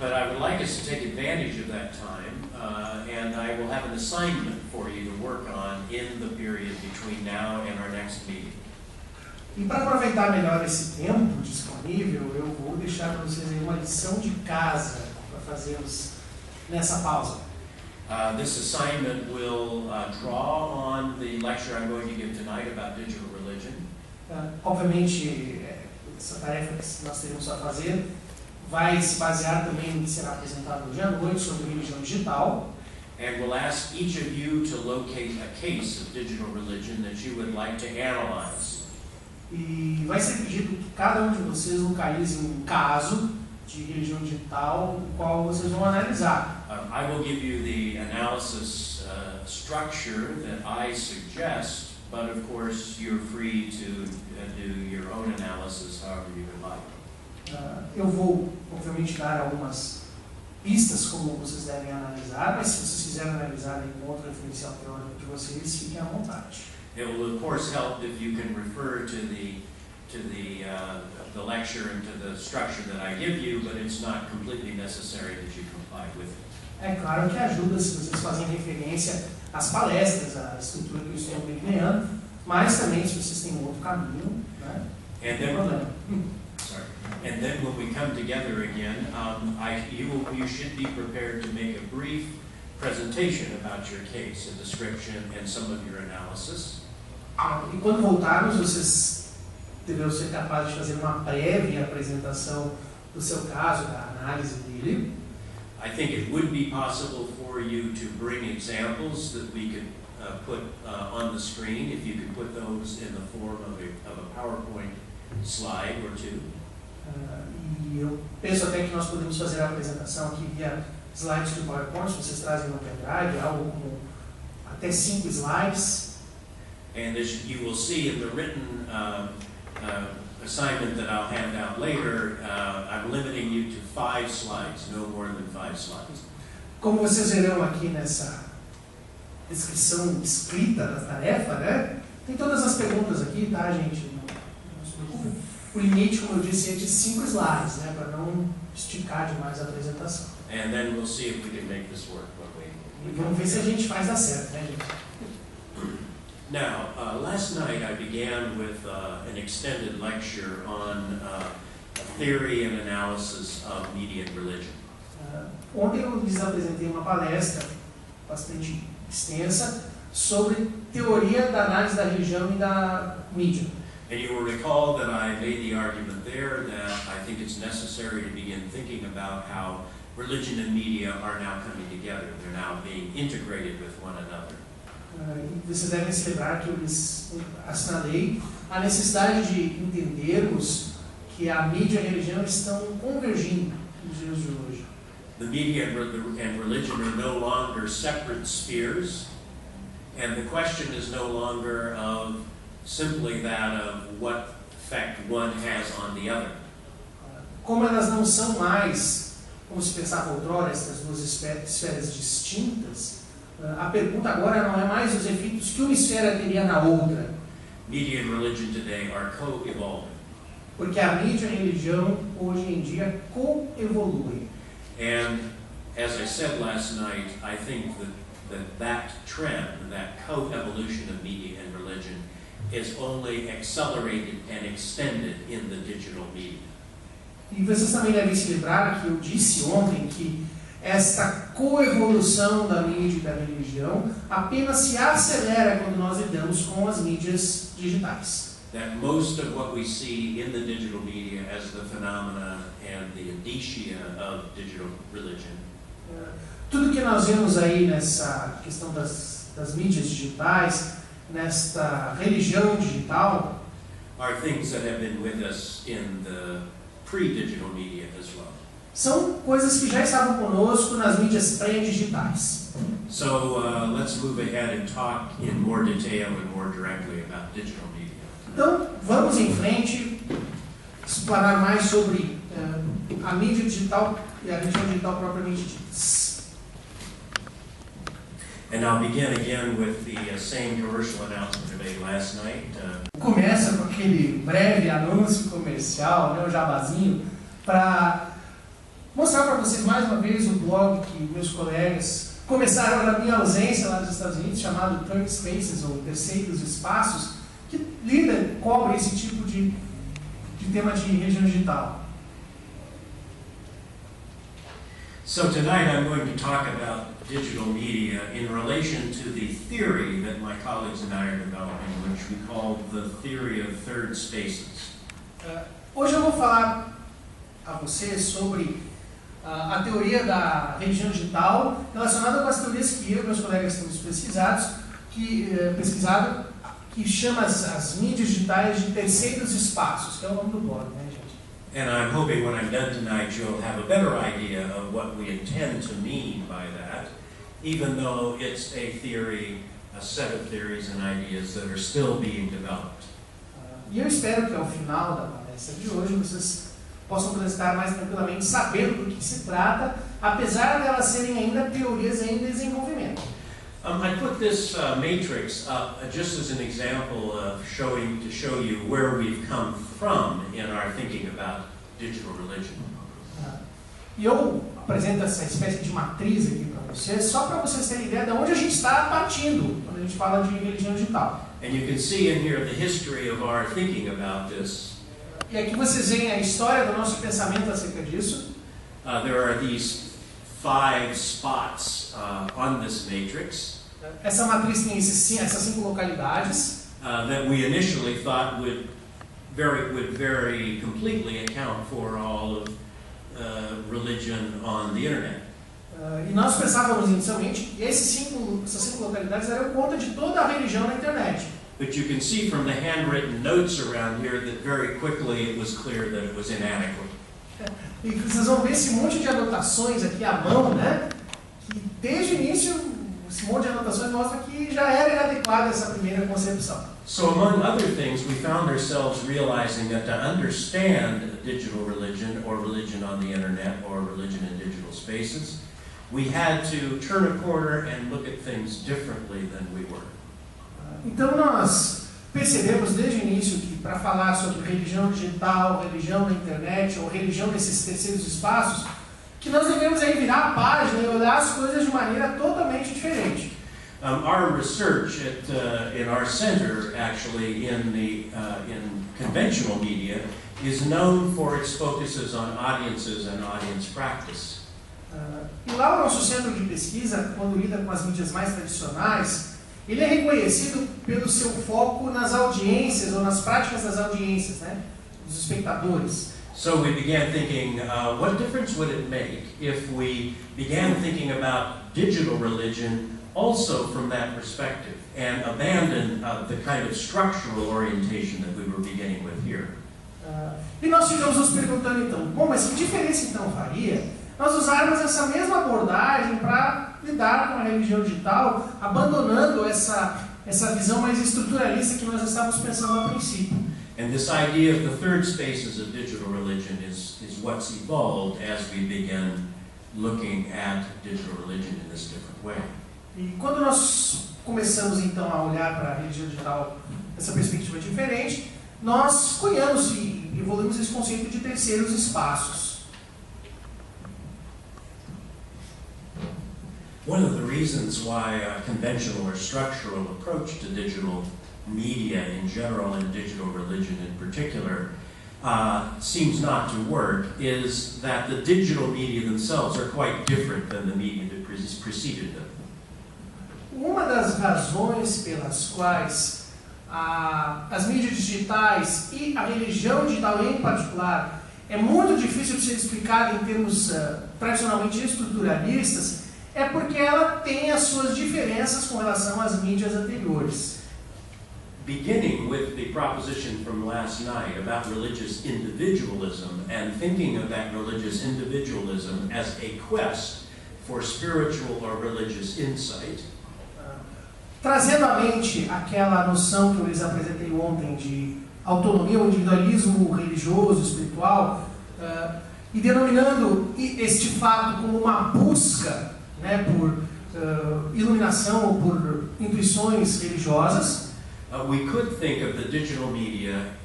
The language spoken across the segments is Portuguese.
But I would like us to take advantage of that time, and I will have an assignment for you to work on in the period between now and our next meeting. E para aproveitar melhor esse tempo disponível, eu vou deixar para vocês aí uma lição de casa para fazermos nessa pausa. This assignment will draw on the lecture I'm going to give tonight about digital religion. Obviamente, essa tarefa que nós teremos a fazer vai se basear também no que será apresentado hoje à noite sobre religião digital. And we'll ask each of you to locate a case of digital religion that you would like to analyze. E vai ser pedido que cada um de vocês localize um caso de religião digital, o qual vocês vão analisar. I will give you the analysis structure that I suggest, but of course you're free to do your own analysis however you would like. Eu vou, obviamente, dar algumas pistas como vocês devem analisar, mas se vocês quiserem analisar em outro referencial teórico de vocês, fiquem à vontade. It will, of course, help if you can refer to the lecture and to the structure that I give you, but it's not completely necessary that you comply with it. É claro que ajuda se vocês fazem referência às palestras, à estrutura que eu estou delineando, mas também se vocês têm outro caminho, né? Não tem problema. Sorry. And then when we come together again, you should be prepared to make a brief presentation about your case, a description, and some of your analysis. E quando voltarmos, vocês deverão ser capazes de fazer uma prévia apresentação do seu caso, da análise dele. I think it would be possible for you to bring examples that we could put on the screen, if you could put those in the form of a PowerPoint slide or two. E eu penso até que nós podemos fazer a apresentação aqui via slides do PowerPoint, se vocês trazem no pendrive, algo como até 5 slides. And as you will see in the written assignment that I'll hand out later, I'm limiting you to 5 slides, no more than 5 slides. Como vocês verão aqui nessa descrição escrita da tarefa, né? Tem todas as perguntas aqui, tá, gente? Não se preocupe. O limite, como eu disse, é de 5 slides, né? Para não esticar demais a apresentação. And then we'll see if we can make this work. E vamos ver se a gente faz dar certo, né, gente? Now, last night I began with an extended lecture on theory and analysis of media and religion. Ontem eu lhes apresentei uma palestra bastante extensa sobre teoria da análise da religião e da mídia. And you will recall that I made the argument there that I think it's necessary to begin thinking about how religion and media are now coming together. They're now being integrated with one another. Vocês devem se lembrar que eu lhes assinalei a necessidade de entendermos que a mídia e a religião estão convergindo nos dias de hoje. The media and religion are no longer separate spheres, and the question is no longer of simply that of what effect one has on the other. Como elas não são mais, como se pensava outrora, essas duas esferas distintas, a pergunta agora não é mais os efeitos que uma esfera teria na outra. Media and religion today are co-evolving. Porque a mídia e a religião hoje em dia co-evoluem. And as I said last night, I think that trend, that co-evolution of media and religion, is only accelerated and extended in the digital media. E vocês também devem se lembrar que eu disse ontem que esta coevolução da mídia e da religião apenas se acelera quando nós lidamos com as mídias digitais. That most of what we see in the digital media as the phenomena and the indicia of digital religion. Tudo que nós vemos aí nessa questão das mídias digitais, nesta religião digital, are things that have been with us in the pre-digital media as well. São coisas que já estavam conosco nas mídias pré-digitais. So let's move ahead and talk in more detail and more directly about digital media. Então, vamos em frente, explorar mais sobre a mídia digital e a religião digital propriamente ditas. And I'll begin again with the same commercial announcement I made last night. Começa com aquele breve anúncio comercial, né, o jabazinho, para mostrar para vocês mais uma vez o blog que meus colegas começaram na minha ausência lá dos Estados Unidos, chamado Third Spaces, ou Terceiros Espaços, que cobre esse tipo de tema de região digital. So tonight I'm going to talk about digital media in relation to the theory that my colleagues and I are developing, which we call the theory of third spaces. Hoje eu vou falar a vocês sobre a teoria da religião digital relacionada com as teorias que eu e meus colegas temos pesquisado, que chama as mídias digitais de terceiros espaços, que é o nome do blog, né, gente? And I'm hoping when I'm done tonight you'll have a better idea of what we intend to mean by that, even though it's a theory, a set of theories and ideas that are still being developed. E eu espero que ao final da palestra de hoje vocês possam transitar mais tranquilamente sabendo do que se trata, apesar de elas serem ainda teorias em desenvolvimento. I put this matrix up just as an example of to show you where we've come from in our thinking about digital religion. E eu apresento essa espécie de matriz aqui para vocês, só para vocês terem ideia de onde a gente está partindo quando a gente fala de religião digital. And you can see in here the history of our thinking about this. E aqui vocês veem a história do nosso pensamento acerca disso. There are these 5 spots on this matrix. Essa matriz tem essas 5 localidades. That we initially thought would very completely account for all of religion on the internet. E nós pensávamos inicialmente que essas 5 localidades eram conta de toda a religião na internet. But you can see from the handwritten notes around here that very quickly it was clear that it was inadequate. E vocês vão ver esse monte de anotações aqui à mão, né? Que desde o início esse monte de anotações mostra que já era inadequada essa primeira concepção. So among other things, we found ourselves realizing that to understand digital religion or religion on the internet or religion in digital spaces, we had to turn a corner and look at things differently than we were. Então nós percebemos desde o início que para falar sobre religião digital, religião na internet ou religião nesses terceiros espaços, que nós devemos aí virar a página e olhar as coisas de maneira totalmente diferente. Our research in our center, actually, in conventional media, is known for its focuses on audiences and audience practice. E lá o nosso centro de pesquisa, quando lida com as mídias mais tradicionais, ele é reconhecido pelo seu foco nas audiências ou nas práticas das audiências, né, dos espectadores. So we began thinking, what difference would it make if we began thinking about digital religion also from that perspective and abandon the kind of structural orientation that we were beginning with here? E nós ficamos nos perguntando então, bom, mas que diferença então faria nós usarmos essa mesma abordagem para lidar com a religião digital, abandonando essa visão mais estruturalista que nós estávamos pensando a princípio? And this idea of the third spaces of digital religion is what's evolved as we begin looking at digital religion in this different way. E quando nós começamos então a olhar para a religião digital dessa perspectiva diferente, nós cunhamos e evoluímos esse conceito de terceiros espaços. One of the reasons why a conventional or structural approach to digital media in general and digital religion in particular seems not to work is that the digital media themselves are quite different than the media that preceded them. Uma das razões pelas quais as mídias digitais e a religião digital em particular é muito difícil de ser explicada em termos tradicionalmente estruturalistas é porque ela tem as suas diferenças com relação às mídias anteriores. Beginning with the proposition from last night about religious individualism and thinking of that religious individualism as a quest for spiritual or religious insight. Trazendo à mente aquela noção que eu lhes apresentei ontem de autonomia ou individualismo religioso, espiritual, e denominando este fato como uma busca, né, por iluminação ou por intuições religiosas. We could think of the digital media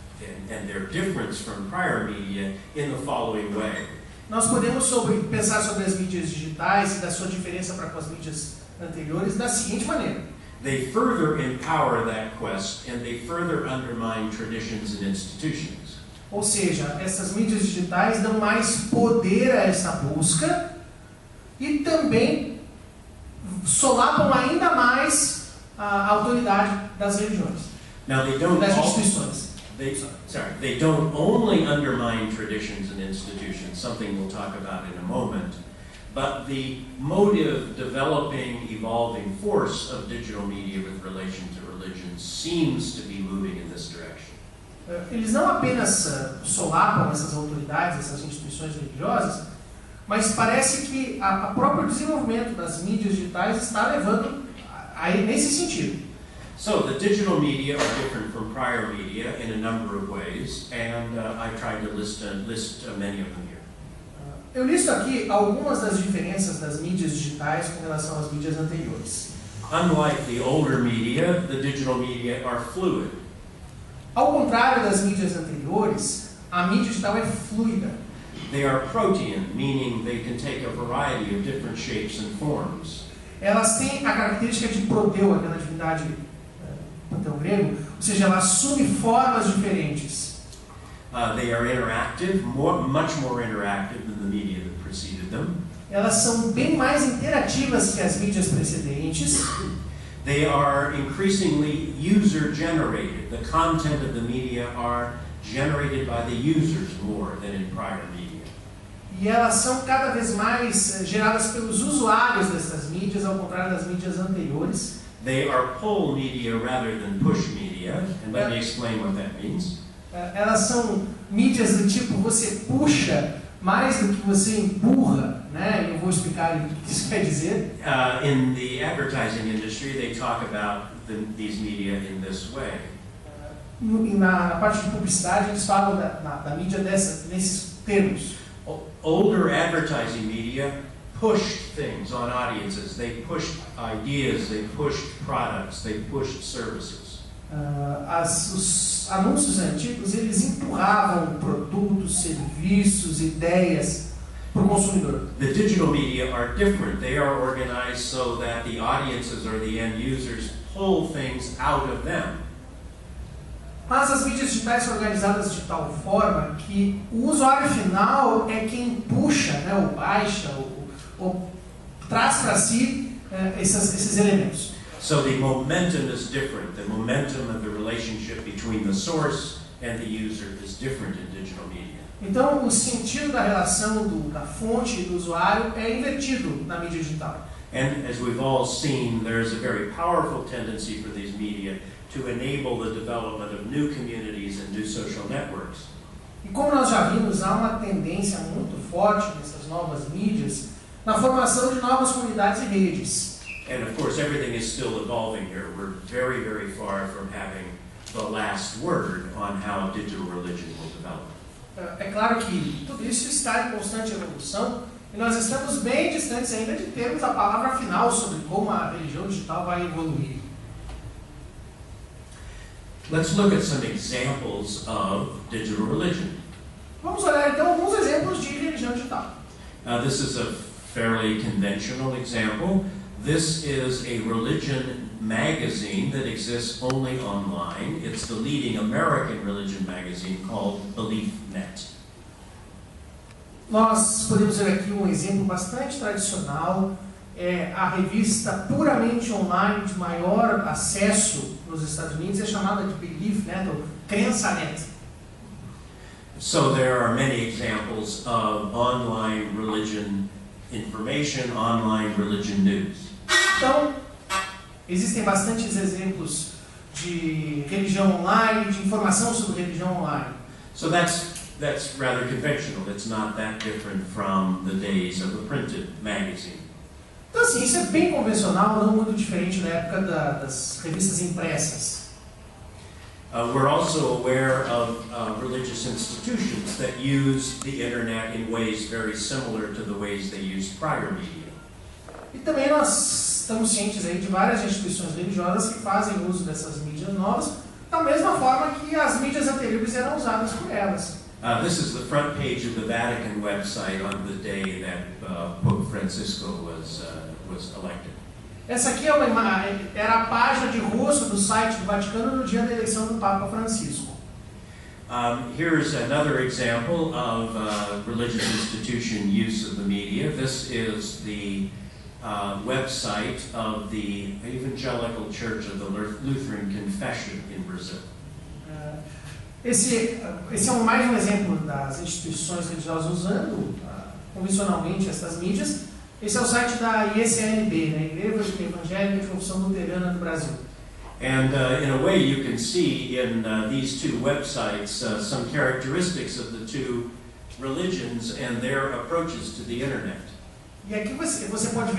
and their difference from prior media in the following way. nós podemos pensar sobre as mídias digitais e da sua diferença para com as mídias anteriores da seguinte maneira. They further empower that quest and they further undermine traditions and institutions. Ou seja, essas mídias digitais dão mais poder a essa busca e também solapam ainda mais a autoridade das religiões, Now they don't das instituições. They don't only undermine traditions and institutions, something we'll talk about in a moment, but the motive, developing, evolving force of digital media with relation to religion seems to be moving in this direction. Eles não apenas solapam essas autoridades, essas instituições religiosas, mas parece que o próprio desenvolvimento das mídias digitais está levando nesse sentido. So the digital media are different from prior media in a number of ways, and I tried to list many of them here. Eu listo aqui algumas das diferenças das mídias digitais com relação às mídias anteriores. Unlike the older media, the digital media are fluid. Ao contrário das mídias anteriores, a mídia digital é fluida. They are protean, meaning they can take a variety of different shapes and forms. Elas têm a característica de proteu, aquela divindade panteão grego, ou seja, ela assume formas diferentes. They are interactive, much more interactive than the media that preceded them. Elas são bem mais interativas que as mídias precedentes. They are increasingly user-generated. The content of the media are generated by the users more than in prior media. E elas são cada vez mais geradas pelos usuários dessas mídias, ao contrário das mídias anteriores. They are pull media rather than push media, and let me explain what that means. Elas são mídias do tipo você puxa mais do que você empurra, né? Eu vou explicar o que isso quer dizer. In the advertising industry, they talk about these media in this way. Na parte de publicidade, eles falam da mídia nesses termos. Older advertising media pushed things on audiences. They pushed ideas, they pushed products, they pushed services. Os anúncios antigos, eles empurravam produtos, serviços, ideias para o consumidor. The digital media are different. They are organized so that the audiences or the end users pull things out of them. Mas as mídias digitais são organizadas de tal forma que o usuário final é quem puxa, né, ou baixa, ou traz para si esses elementos. So the momentum is different. The momentum of the relationship between the source and the user is different in digital media. Então, o sentido da relação da fonte e do usuário é invertido na mídia digital. And as we've all seen, there's a very powerful tendency for these media to enable the development of new communities and new social networks. E como nós já vimos, há uma tendência muito forte nessas novas mídias na formação de novas comunidades e redes. And of course, everything is still evolving here. We're very, very far from having the last word on how digital religion will develop. É claro que tudo isso está em constante evolução e nós estamos bem distantes ainda de termos a palavra final sobre como a religião digital vai evoluir. Let's look at some examples of digital religion. Vamos olhar então alguns exemplos de religião digital. This is a fairly conventional example. This is a religion magazine that exists only online. It's the leading American religion magazine called BeliefNet. Nós podemos ver aqui um exemplo bastante tradicional. É a revista puramente online de maior acesso nos Estados Unidos, é chamada de BeliefNet ou CrençaNet. So there are many examples of online religion information, online religion news. Então, existem bastantes exemplos de religião online, de informação sobre religião online. So that's rather conventional. It's not that different from the days of a printed magazine. Então, assim, isso é bem convencional, não muito diferente da época das revistas impressas. We're also aware of religious institutions that use the internet in ways very similar to the ways they used prior media. E também nós estamos cientes aí de várias instituições religiosas que fazem uso dessas mídias novas, da mesma forma que as mídias anteriores eram usadas por elas. This is the front page of the Vatican website on the day that Pope Francisco was elected. Essa aqui era a página de rosto do site do Vaticano no dia da eleição do Papa Francisco. Here's another example of religious institution use of the media. This is the website of the Evangelical Church of the Lutheran Confession in Brazil. Esse é mais um exemplo das instituições religiosas usando convencionalmente essas mídias. Esse é o site da IECLB, né? Igreja Evangélica de Confissão Luterana do Brasil. And in a way you can see in these two websites some characteristics of the two religions and their approaches to the internet. E aqui vocês podem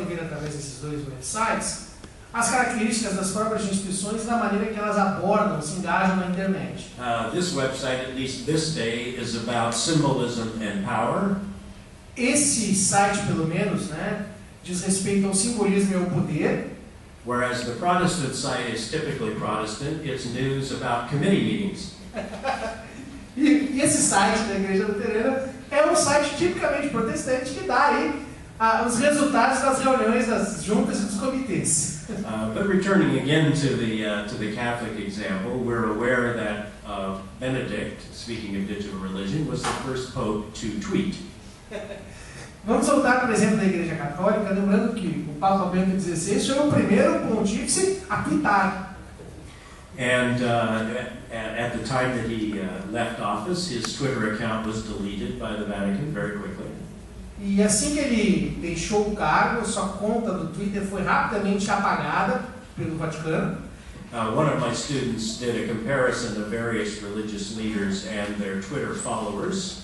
ver através desses dois websites as características das próprias instituições e da maneira que elas abordam, se engajam na internet. This website, at least this day, is about symbolism and power. Esse site, pelo menos, né, diz respeito ao simbolismo e ao poder. Whereas the Protestant site is typically Protestant, it's news about committee meetings. E esse site da Igreja Luterana é um site tipicamente protestante que dá aí os resultados das reuniões das juntas e dos comitês. But returning again to the Catholic example, we're aware that Benedict, speaking of digital religion, was the first pope to tweet. Vamos voltar para o exemplo da Igreja Católica, lembrando que o Papa Bento XVI foi o primeiro pontífice a tweetar. And at the time that he left office, his Twitter account was deleted by the Vatican very quickly. E assim que ele deixou o cargo, sua conta do Twitter foi rapidamente apagada pelo Vaticano. One of my students did a comparison of various religious leaders and their Twitter followers.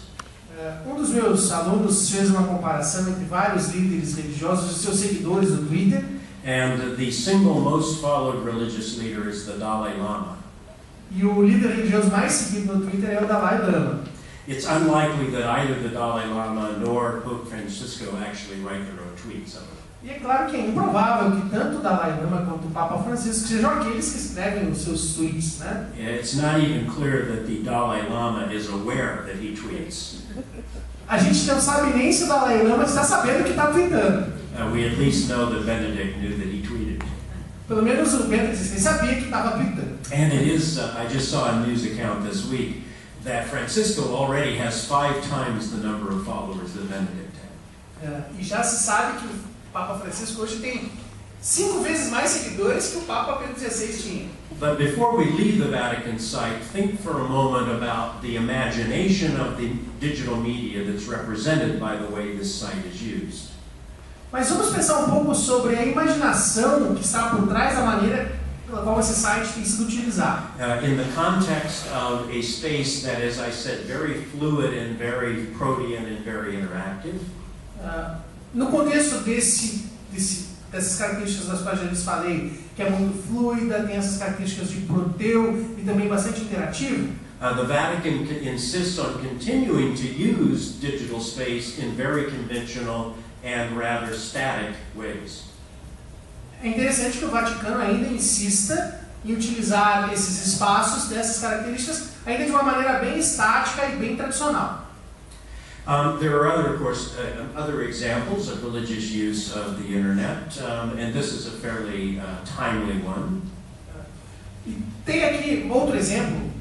Um dos meus alunos fez uma comparação entre vários líderes religiosos e seus seguidores do Twitter. And the single most followed religious leader is the Dalai Lama. E o líder religioso mais seguido no Twitter é o Dalai Lama. It's unlikely that either the Dalai Lama nor Pope Francisco actually write their own tweets of it. E é claro que é improvável que tanto o Dalai Lama quanto o Papa Francisco sejam aqueles que escrevem os seus tweets, né? It's not even clear that the Dalai Lama is aware that he tweets. A gente não sabe nem se o Dalai Lama está sabendo que está tweetando. We at least know that Benedict knew that he tweeted. Pelo menos o Bento XVI sabia que estava tweetando. And it is, I just saw a news account this week that Francisco already has 5 times the number of followers that Benedict had. E já se sabe que o Papa Francisco hoje tem 5 vezes mais seguidores que o Papa Bento XVI tinha. But before we leave the Vatican site, think for a moment about the imagination of the digital media that's represented by the way this site is used. Mas vamos pensar um pouco sobre a imaginação que está por trás da maneira pela qual esse site tem sido utilizado. In the context of a space that, as I said, very fluid and very protean and very interactive. No contexto dessas características das quais eu lhes falei, que é muito fluida, tem essas características de proteu e também bastante interativo. The Vatican insists on continuing to use digital space in very conventional and rather static ways. É interessante que o Vaticano ainda insista em utilizar esses espaços dessas características ainda de uma maneira bem estática e bem tradicional. There are other, of course, other examples of religious use of the internet, and this is a fairly timely one. E tem aqui outro exemplo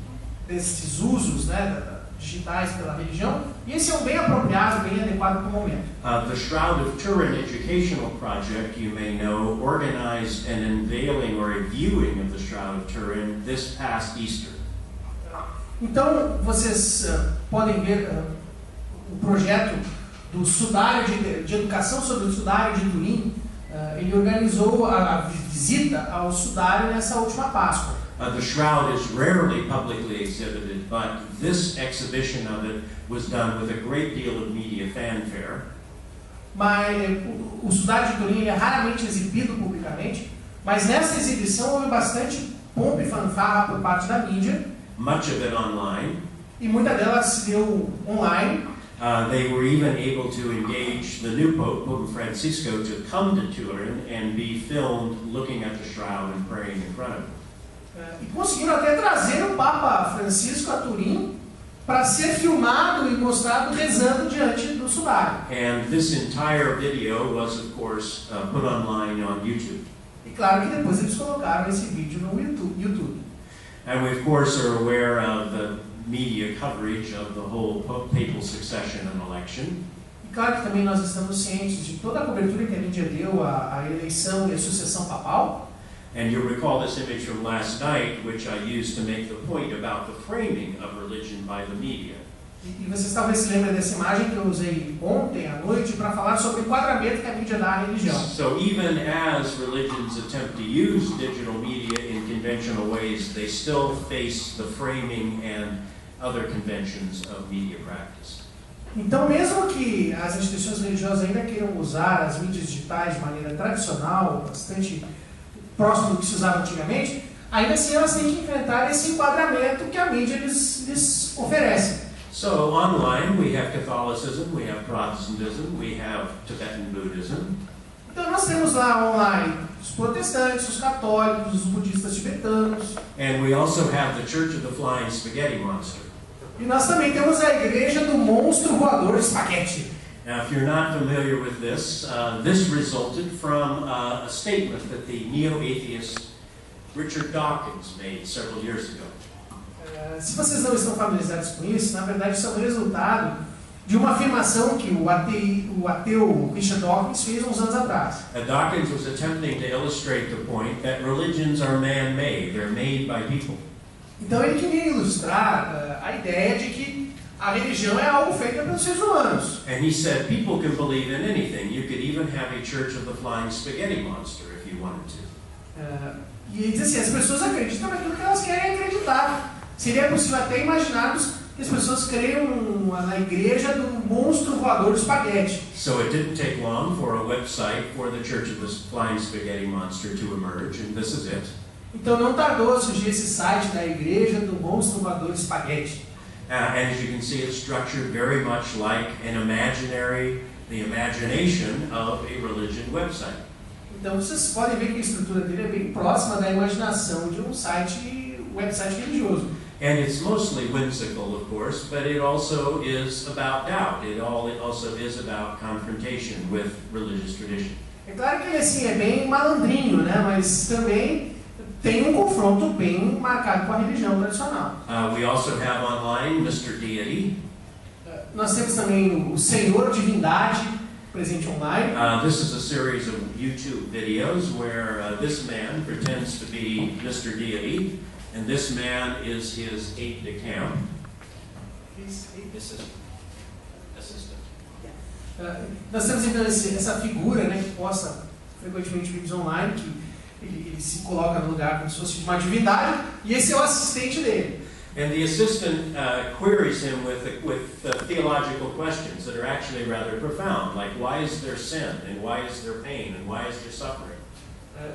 desses usos, né, digitais pela religião, e esse é um bem apropriado, bem adequado para o momento. The Shroud of Turin Educational Project, you may know, organized an unveiling or a viewing of the Shroud of Turin this past Easter. Então, vocês podem ver o projeto do Sudário de Educação sobre o Sudário de Turim. Ele organizou a visita ao Sudário nessa última Páscoa. The Shroud is rarely publicly exhibited, but this exhibition of it was done with a great deal of media fanfare. Mas o Sudário de Turim é raramente exibido publicamente, mas nessa exibição houve bastante pompa e fanfarra por parte da mídia. Much of it online. E muita delas se deu online. They were even able to engage the new Pope, Pope Francisco, to come to Turin and be filmed looking at the shroud and praying in front of it. E conseguiram até trazer o Papa Francisco a Turim para ser filmado e mostrado rezando diante do sudário. And this entire video was, of course, put online on YouTube. E claro que depois eles colocaram esse vídeo no YouTube. And we, of course, are aware of the media coverage of the whole papal succession and election. E claro que também nós estamos cientes de toda a cobertura que a mídia deu à eleição e à sucessão papal. And you'll recall this image from last night, which I used to make the point about the framing of religion by the media. E vocês talvez se lembrem dessa imagem que eu usei ontem à noite para falar sobre o enquadramento que a mídia dá à religião. So even as religions attempt to use digital media in conventional ways, they still face the framing and other conventions of media practice. Então, mesmo que as instituições religiosas ainda queiram usar as mídias digitais de maneira tradicional, bastante próximo do que se usava antigamente, ainda assim elas têm que enfrentar esse enquadramento que a mídia lhes oferece. So online we have Catholicism, we have Protestantism, we have Tibetan Buddhism. Então nós temos lá online os protestantes, os católicos, os budistas tibetanos. And we also have the Church of the Flying Spaghetti Monster. E nós também temos a igreja do monstro voador de espaguete. Now, if you're not familiar with this, this resulted from a statement that the neo-atheist Richard Dawkins made several years ago. Se vocês não estão familiarizados com isso, na verdade isso é o resultado de uma afirmação que o ateu Richard Dawkins fez uns anos atrás. Dawkins was attempting to illustrate the point that religions are man-made, they're made by people. Então ele queria ilustrar a ideia de que a religião é algo feito pelos seres humanos. And he said people can believe in anything. You could even have a Church of the Flying Spaghetti Monster if you wanted to. E ele diz assim, as pessoas acreditam naquilo que elas querem acreditar. Seria possível até imaginarmos que as pessoas creiam na igreja do monstro voador de espaguete. So it didn't take long for a website for the Church of the Flying Spaghetti Monster to emerge, and this is it. Então não tardou a surgir esse site da igreja do monstro voador de espaguete. And as you can see, it's structured very much like the imagination of a religion website. Então vocês podem ver que a estrutura dele é bem próxima da imaginação de um website religioso. And it's mostly whimsical, of course, but it also is about doubt. It also is about confrontation with religious tradition. É claro que ele assim é bem malandrinho, né? Mas também tem confronto bem marcado com a religião tradicional. We also have online Mr. Deity. Nós temos também o Senhor Divindade presente online. This is a series of YouTube videos where this man pretends to be Mr. Deity, and this man is his aide-de-camp. Assistant. Nós temos então essa figura, né, que posta frequentemente vídeos online, que ele se coloca no lugar como se fosse uma divindade, e esse é o assistente dele. And the assistant queries him with theological questions that are actually rather profound, like why is there sin, and why is there pain, and why is there suffering?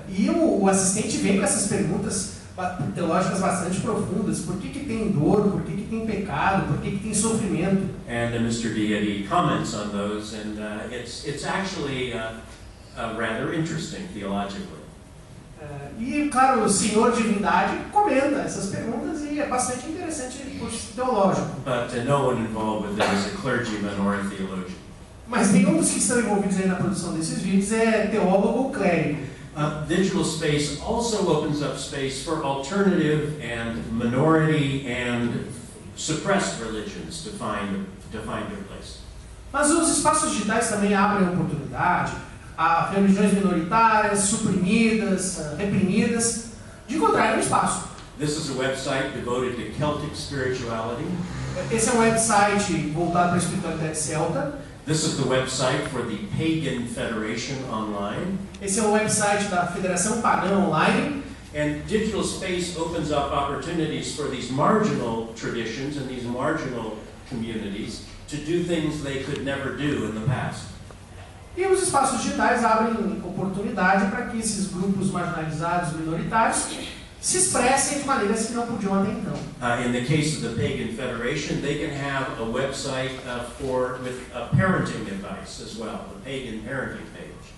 E o assistente vem com essas perguntas teológicas bastante profundas. Por que tem dor? Por que tem pecado? Por que tem sofrimento? And Mr. Deity comments on those, and it's actually rather interesting theologically. E, claro, o Senhor Divindade comenta essas perguntas e é bastante interessante do ponto de vista teológico. But no one involved with it is a clergyman or a theologian. Mas nenhum dos que estão envolvidos aí na produção desses vídeos é teólogo ou clérigo. Digital space also opens up space for alternative and minority and suppressed religions to find their place. Mas os espaços digitais também abrem oportunidade a religiões minoritárias, suprimidas, reprimidas, de encontrarem um espaço. This is a website devoted to Celtic spirituality. Esse é um website voltado para a espiritualidade celta. This is the website for the Pagan Federation Online. Esse é um website da Federação Pagã Online. And digital space opens up opportunities for these marginal traditions and these marginal communities to do things they could never do in the past. E os espaços digitais abrem oportunidade para que esses grupos marginalizados, minoritários, se expressem de maneiras que não podiam até então. In the case of the Pagan Federation, they can have a website with parenting advice as well, the Pagan Parenting Page.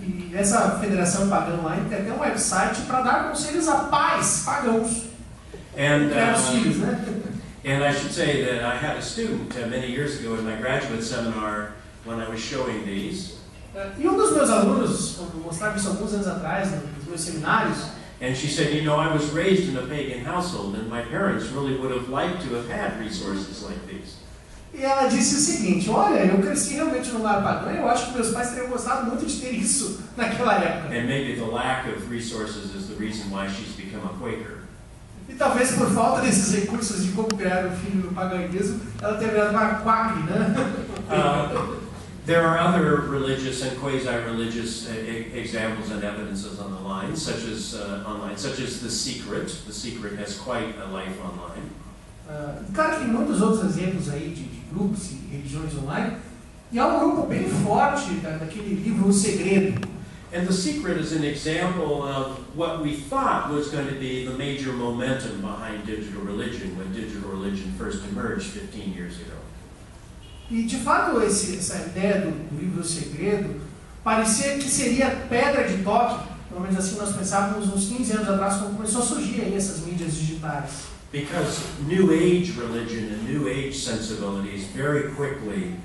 E essa Federação Pagã Online tem até um website para dar conselhos a pais pagãos. And Para os filhos, né? And I should say that I had a student many years ago in my graduate seminar when I was showing these. E dos meus alunos, quando mostrava isso alguns anos atrás, nos meus seminários, And she said, you know, I was raised in a pagan household and my parents really would have liked to have had resources like these. e ela disse o seguinte: olha, eu cresci realmente num lar pagão e eu acho que meus pais teriam gostado muito de ter isso naquela época. And maybe the lack of resources is the reason why she's become a Quaker. E talvez por falta desses recursos de como criar um filho no paganismo, ela tenha virado uma quack, né? There are other religious and quasi-religious examples and evidences on the line, such as The Secret. The Secret has quite a life online. Claro que tem muitos outros exemplos aí de grupos e religiões online. E há um grupo bem forte daquele livro O Segredo. And The Secret is an example of what we thought was going to be the major momentum behind digital religion when digital religion first emerged 15 years ago. E de fato essa ideia do livro O Segredo parecia que seria pedra de toque, pelo menos assim nós pensávamos uns 15 anos atrás, quando começou a surgir aí essas mídias digitais. Because New Age religion and New Age sensibilities very quickly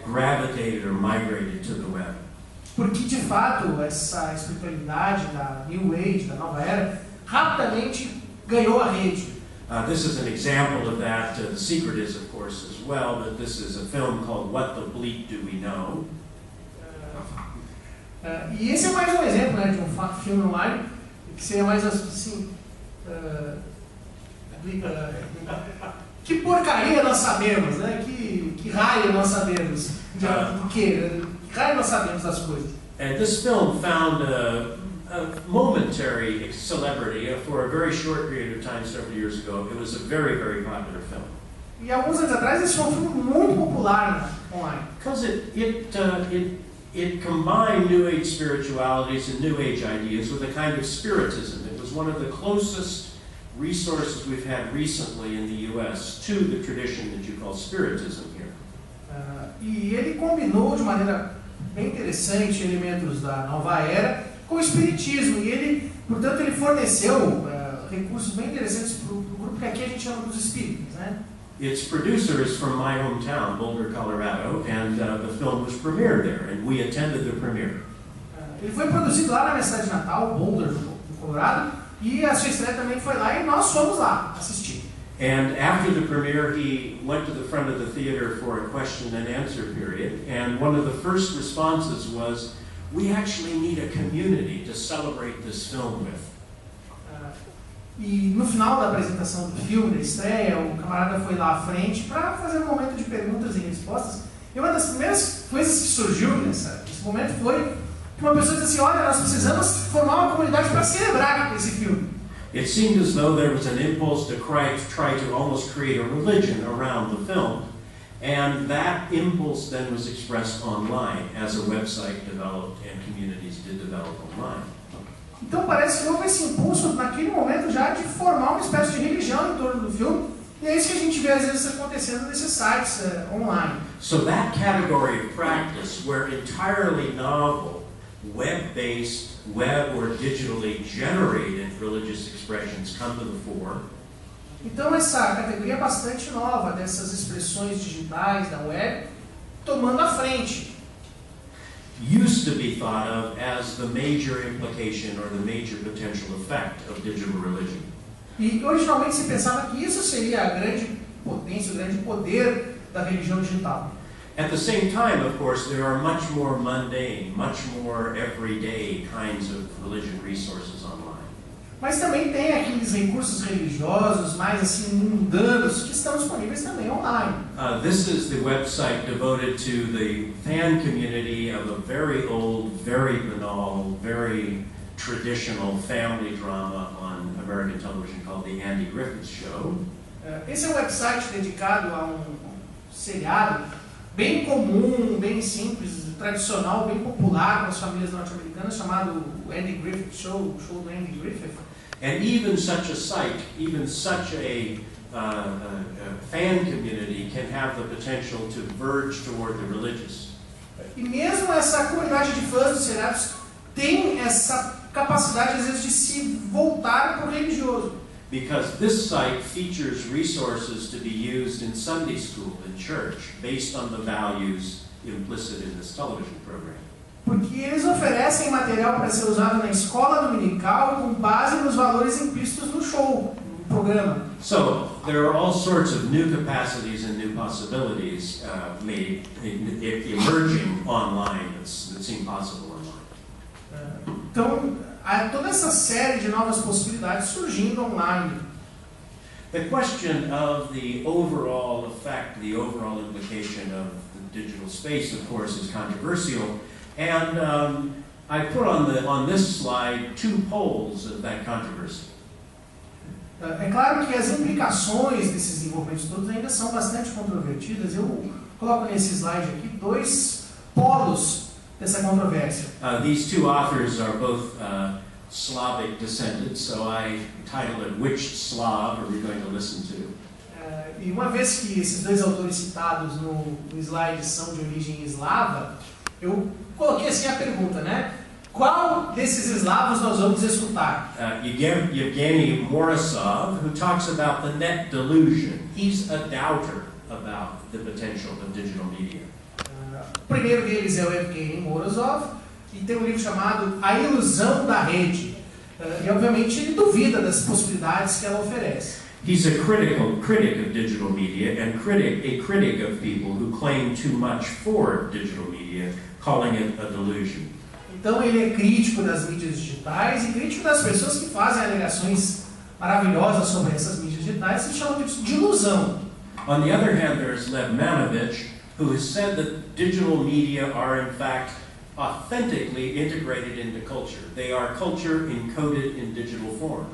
gravitated or migrated to the web. Porque de fato essa espiritualidade da New Age, da nova era, rapidamente ganhou a rede. This is an example of that. The Secret is, of course, as well, but this is a film called What the Bleep Do We Know? E esse é mais um exemplo, né, de um filme online que seria mais assim, que porcaria nós sabemos, né? Que raio nós sabemos do que raio nós sabemos das coisas. And this film found a momentary celebrity for a very short period of time several years ago. It was a very, very popular film. E alguns anos atrás esse foi um filme muito popular online. Because it combined New Age spiritualities and New Age ideas with a kind of spiritism. It was one of the closest resources we've had recently in the U.S. to the tradition that you call spiritism here. E ele combinou de maneira bem interessante elementos da nova era com o espiritismo, e ele, portanto, ele forneceu recursos bem interessantes para o grupo que aqui a gente chama dos espíritas, né? Its producer is from my hometown, Boulder, Colorado, and the film was premiered there, and we attended the premiere. Ele foi produzido lá na minha cidade natal, Boulder, no Colorado, e a sua estreia também foi lá, e nós fomos lá assistir. And after the premiere, he went to the front of the theater for a question and answer period, and one of the first responses was, "We actually need a community to celebrate this film with." E no final da apresentação do filme, da estreia, o camarada foi lá à frente para fazer um momento de perguntas e respostas. E uma das primeiras coisas que surgiu nesse momento foi que uma pessoa disse assim: olha, nós precisamos formar uma comunidade para celebrar esse filme. It seemed as though there was an impulse to try to almost create a religion around the film, and that impulse then was expressed online as a website developed and communities did develop online. Então parece que houve esse impulso naquele momento já de formar uma espécie de religião em torno do filme, e é isso que a gente vê às vezes acontecendo nesses sites online. So that category of practice, where entirely novel, web-based, web or digitally generated religious expressions come to the fore. Então essa categoria é bastante nova dessas expressões digitais da web tomando a frente. Used to be thought of as the major implication or the major potential effect of digital religion. E originalmente se pensava que isso seria a grande potência, o grande poder da religião digital. At the same time, of course, there are much more mundane, much more everyday kinds of religion resources online. Mas também tem aqueles recursos religiosos mais assim mundanos que estão disponíveis também online. This is the website devoted to the fan community of a very old, very banal, very traditional family drama on American television called The Andy Griffith Show. Esse é um website dedicado a um seriado bem comum, bem simples, tradicional, bem popular com as famílias norte-americanas, chamado Andy Griffith Show, o show do Andy Griffith. And even such a site, even such a fan community can have the potential to verge toward the religious. E mesmo essa comunidade de fãs dos seriados tem essa capacidade, às vezes, de se voltar para o religioso. because this site features resources to be used in Sunday school and church based on the values implicit in this television program. Porque eles oferecem material para ser usado na escola dominical com base nos valores implícitos no show, no programa. So there are all sorts of new capacities and new possibilities emerging online that seem possible online. Então, há toda essa série de novas possibilidades surgindo online. The question of the overall effect, the overall implication of the digital space, of course, is controversial. And I put on this slide 2 poles of that controversy. É claro que as implicações desses desenvolvimentos todos ainda são bastante controvertidas. Eu coloco nesse slide aqui 2 polos dessa controvérsia. These 2 authors are both Slavic descended, so I titled it Which Slav Are We Going to Listen to? E uma vez que esses 2 autores citados no slide são de origem eslava, eu coloquei assim a pergunta, né? Qual desses eslavos nós vamos escutar? Yevgeny Morozov, who talks about the net delusion. He's a doubter about the potential of digital media. O primeiro deles é o Evgeny Morozov, e tem um livro chamado A Ilusão da Rede. E obviamente ele duvida das possibilidades que ela oferece. He's a critic of digital media and a critic of people who claim too much for digital media, calling it a delusion. Então ele é crítico das mídias digitais e crítico das pessoas que fazem alegações maravilhosas sobre essas mídias digitais e chamam isso de ilusão. On the other hand, there's Lev Manovich, who has said that digital media are in fact authentically integrated into culture. They are culture encoded in digital form.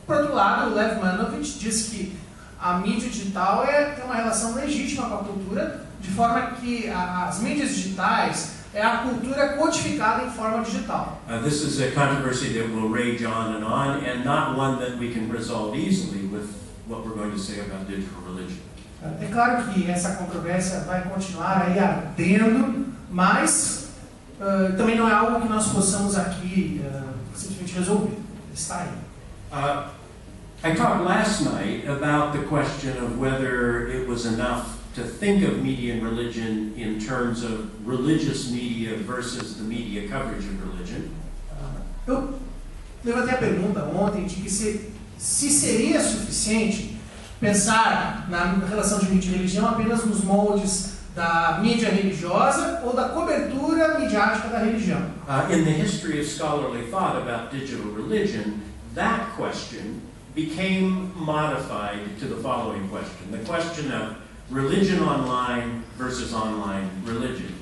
Por outro lado, o Lev Manovich diz que a mídia digital tem uma relação legítima com a cultura, de forma que as mídias digitais é a cultura codificada em forma digital. This is a controversy that will rage on and not one that we can resolve easily with what we're going to say about digital religion. É claro que essa controvérsia vai continuar aí ardendo, mas também não é algo que nós possamos aqui simplesmente resolver. Está aí. I talked last night about the question of whether it was enough to think of media and religion in terms of religious media versus the media coverage of religion. Eu levantei a pergunta ontem de que se seria suficiente pensar na relação de mídia e religião apenas nos moldes da mídia religiosa ou da cobertura midiática da religião. In the history of scholarly thought about digital religion, that question became modified to the following question: the question of religion online versus online religion.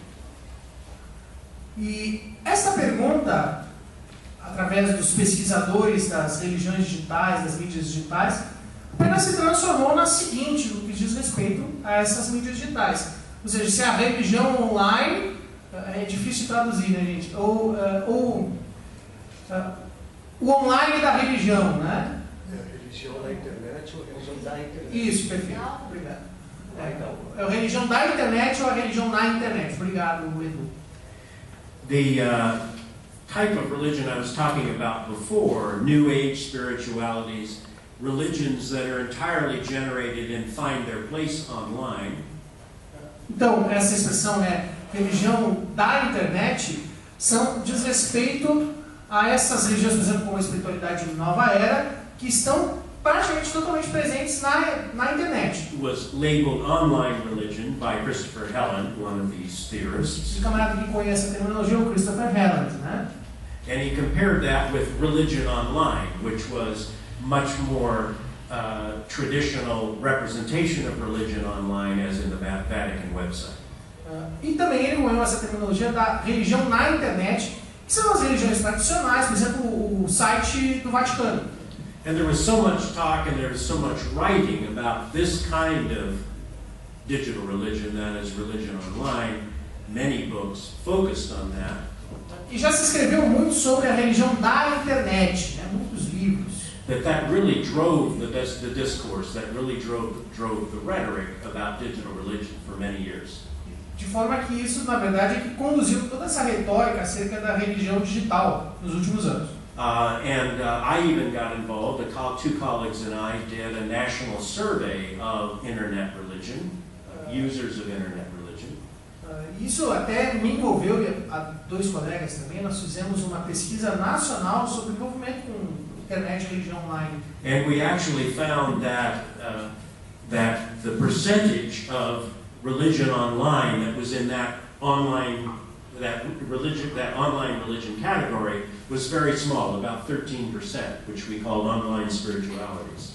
E essa pergunta, através dos pesquisadores das religiões digitais, das mídias digitais, apenas se transformou na seguinte, no que diz respeito a essas mídias digitais. Ou seja, se a religião online, é difícil de traduzir, né, gente? Ou o online da religião, né? A religião da internet ou a religião da internet? Isso, perfeito. Obrigado. É a religião da internet ou a religião na internet? Obrigado, Edu. The type of religion I was talking about before, New Age spiritualities, religions that are entirely generated and find their place online. Então, essa expressão, né, religião da internet, diz respeito a essas religiões, por exemplo, como a espiritualidade de nova era, que estão praticamente totalmente presentes na internet. It was labeled online religion by Christopher Helen, one of these theorists. O camarada que conhece a terminologia é o Christopher Helen, né? And he compared that with religion online, which was much more traditional representation of religion online as in the Vatican website. E também ele cunhou essa terminologia da religião na internet, que são as religiões tradicionais, por exemplo, o site do Vaticano. And there was so much talk and there was so much writing about this kind of digital religion, that is religion online. Many books focused on that. E já se escreveu muito sobre a religião da internet, né? Muitos livros. That really drove the discourse, that really drove the rhetoric about digital religion for many years. De forma que isso, na verdade, é que conduziu toda essa retórica acerca da religião digital nos últimos anos. I even got involved. Two colleagues and I did a national survey of internet religion, of users of internet religion. Isso até me envolveu e a dois colegas também. Nós fizemos uma pesquisa nacional sobre o envolvimento com internet e religião online. And we actually found that the percentage of religion online that was in that online religion category was very small, about 13%, which we called online spiritualities.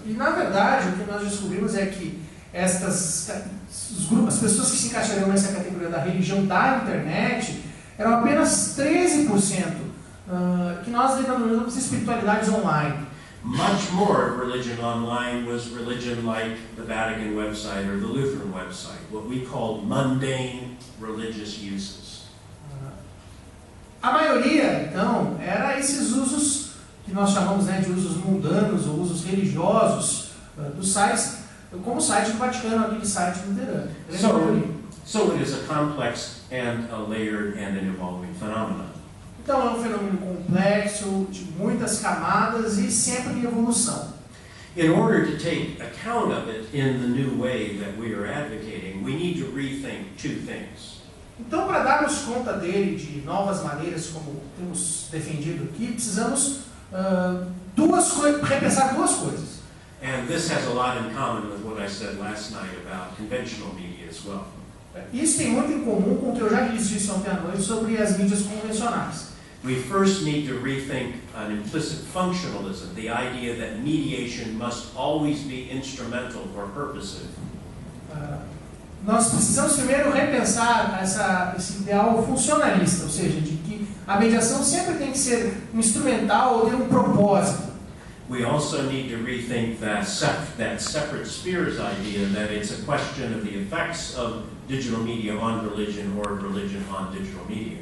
E na verdade o que nós descobrimos é que as pessoas que se encaixariam nessa categoria da religião da internet eram apenas 13% que nós denominamos de espiritualidades online. Much more of religion online was religion like the Vatican website or the Lutheran website, what we call mundane religious uses. A maioria, então, era esses usos que nós chamamos, né, de usos mundanos ou usos religiosos dos sites, como o site do Vaticano, aquele site luterano. So it is a complex and a layered and an evolving phenomenon. Então é um fenômeno complexo, de muitas camadas e sempre em evolução. In order to take account of it in the new way that we are advocating, we need to rethink two things. Então, para darmos conta dele de novas maneiras, como temos defendido aqui, precisamos repensar duas coisas. And this has a lot in common with what I said last night about conventional media as well. Isso tem muito em comum com o que eu já disse ontem à noite sobre as mídias convencionais. We first need to rethink an implicit functionalism, the idea that mediation must always be instrumental or purposive. Nós precisamos primeiro repensar esse ideal funcionalista, ou seja, de que a mediação sempre tem que ser instrumental ou ter um propósito. We also need to rethink that separate spheres idea, that it's a question of the effects of digital media on religion or religion on digital media.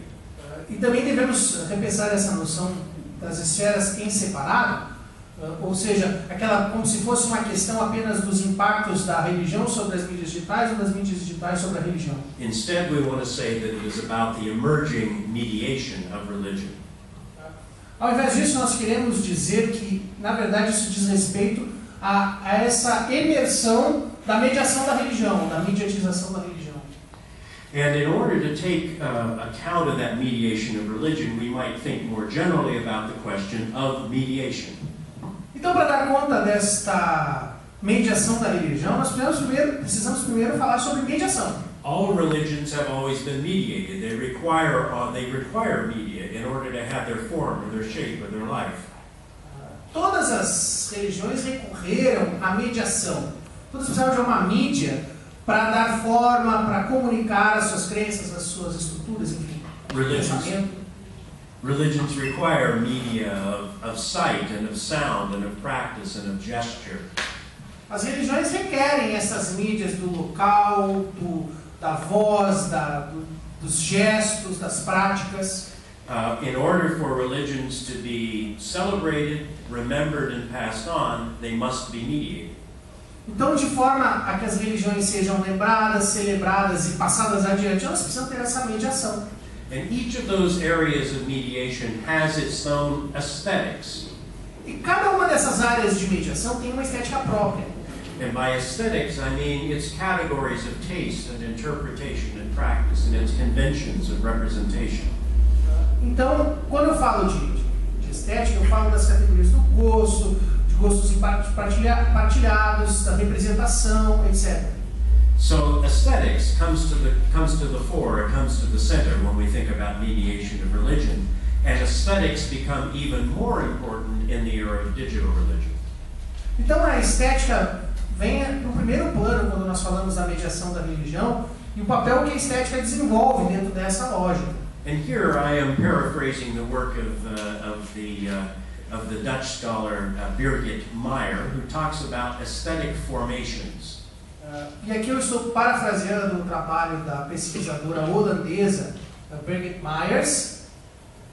E também devemos repensar essa noção das esferas em separado, ou seja, aquela como se fosse uma questão apenas dos impactos da religião sobre as mídias digitais ou das mídias digitais sobre a religião. Instead, we want to say that it is about the emerging mediation of religion. Ao invés disso, nós queremos dizer que, na verdade, isso diz respeito a essa emersão da mediação da religião, da mediatização da religião. And in order to take account of that mediation of religion, we might think more generally about the question of mediation. Então, para dar conta desta mediação da religião, nós precisamos primeiro falar sobre mediação. All religions have always been mediated. They require media in order to have their form or their shape or their life. Todas as religiões recorreram à mediação. Todas precisavam de uma mídia para dar forma, para comunicar as suas crenças, as suas estruturas, enfim. Religions require media of sight and of sound and of practice and of gesture. As religiões requerem essas mídias do local, da voz, dos gestos, das práticas. In order for religions to be celebrated, remembered and passed on, they must be mediated. Então, de forma a que as religiões sejam lembradas, celebradas e passadas adiante, elas precisam ter essa mediação. And each of those areas of mediation has its own aesthetics. E cada uma dessas áreas de mediação tem uma estética própria. And by aesthetics, I mean its categories of taste and interpretation and practice and its conventions of representation. Então, quando eu falo de estética, eu falo das categorias do gosto, de gostos partilhados, da representação, etc. So aesthetics comes to the fore, it comes to the center when we think about mediation of religion, and aesthetics become even more important in the era of digital religion. Então a estética vem no primeiro plano quando nós falamos da mediação da religião e o papel que a estética desenvolve dentro dessa lógica. And here I am paraphrasing the work of the Dutch scholar Birgit Meyer, who talks about aesthetic formations. E aqui eu estou parafraseando o trabalho da pesquisadora holandesa Birgit Meyers,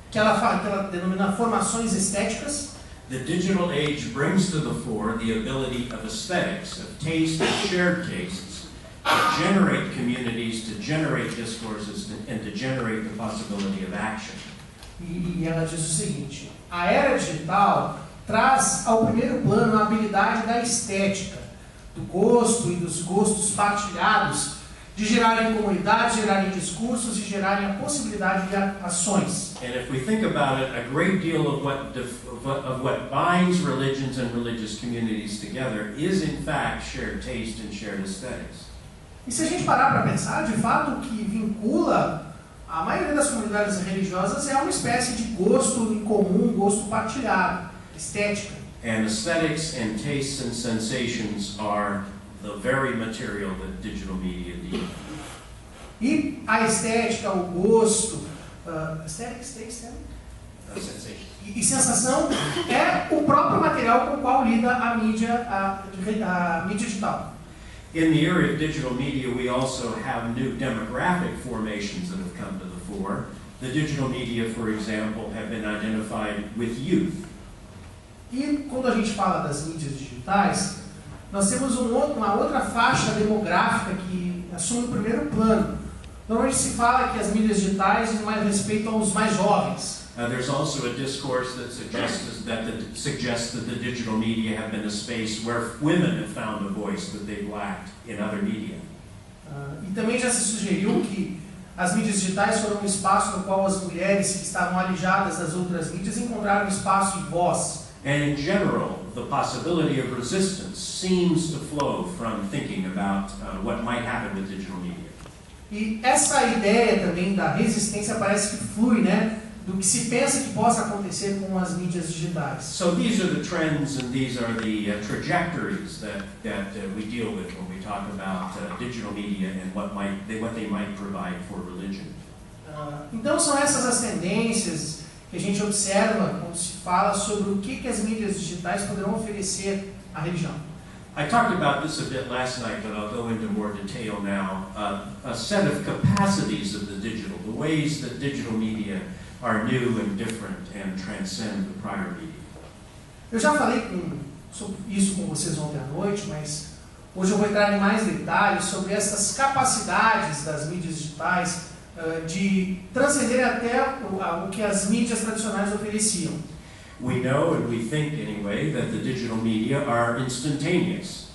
que ela denomina formações estéticas. The digital age brings to the fore the ability of aesthetics, of taste and shared tastes, to generate communities, to generate discourses, and to generate the possibility of action. E ela diz o seguinte: a era digital traz ao primeiro plano a habilidade da estética, do gosto e dos gostos partilhados, de gerarem comunidades, gerarem discursos e gerarem a possibilidade de ações. And if we think about it, a great deal of what binds religions and religious communities together is in fact shared taste and shared aesthetics. E se a gente parar para pensar, de fato, o que vincula a maioria das comunidades religiosas é uma espécie de gosto em comum, gosto partilhado, estética. And aesthetics and tastes and sensations are the very material that digital media deal. E a estética, o gosto, e sensação é o próprio material com o qual lida a mídia digital. In the area of digital media, we also have new demographic formations that have come to the fore. The digital media, for example, have been identified with youth. E quando a gente fala das mídias digitais, nós temos uma outra faixa demográfica que assume o primeiro plano. Normalmente se fala que as mídias digitais dizem mais respeito aos mais jovens. There's also a discourse that suggests that the digital media have been a space where women have found a voice that they've lacked in other media. E também já se sugeriu que as mídias digitais foram um espaço no qual as mulheres que estavam alijadas das outras mídias encontraram espaço e voz. And in general, the possibility of resistance seems to flow from thinking about what might happen with digital media. E essa ideia também da resistência parece que flui, né, do que se pensa que possa acontecer com as mídias digitais. So these are the trends and these are the trajectories that we deal with when we talk about digital media and what they might provide for religion. Então são essas as tendências que a gente observa quando se fala sobre o que as mídias digitais poderão oferecer à religião. I talked about this a bit last night, but I'll go into more detail now. A set of capacities of the digital, the ways that digital media are new and different and transcend the prior media. Eu já falei sobre isso com vocês ontem à noite, mas hoje eu vou entrar em mais detalhes sobre essas capacidades das mídias digitais de transcender até o que as mídias tradicionais ofereciam. We know and we think anyway that the digital media are instantaneous.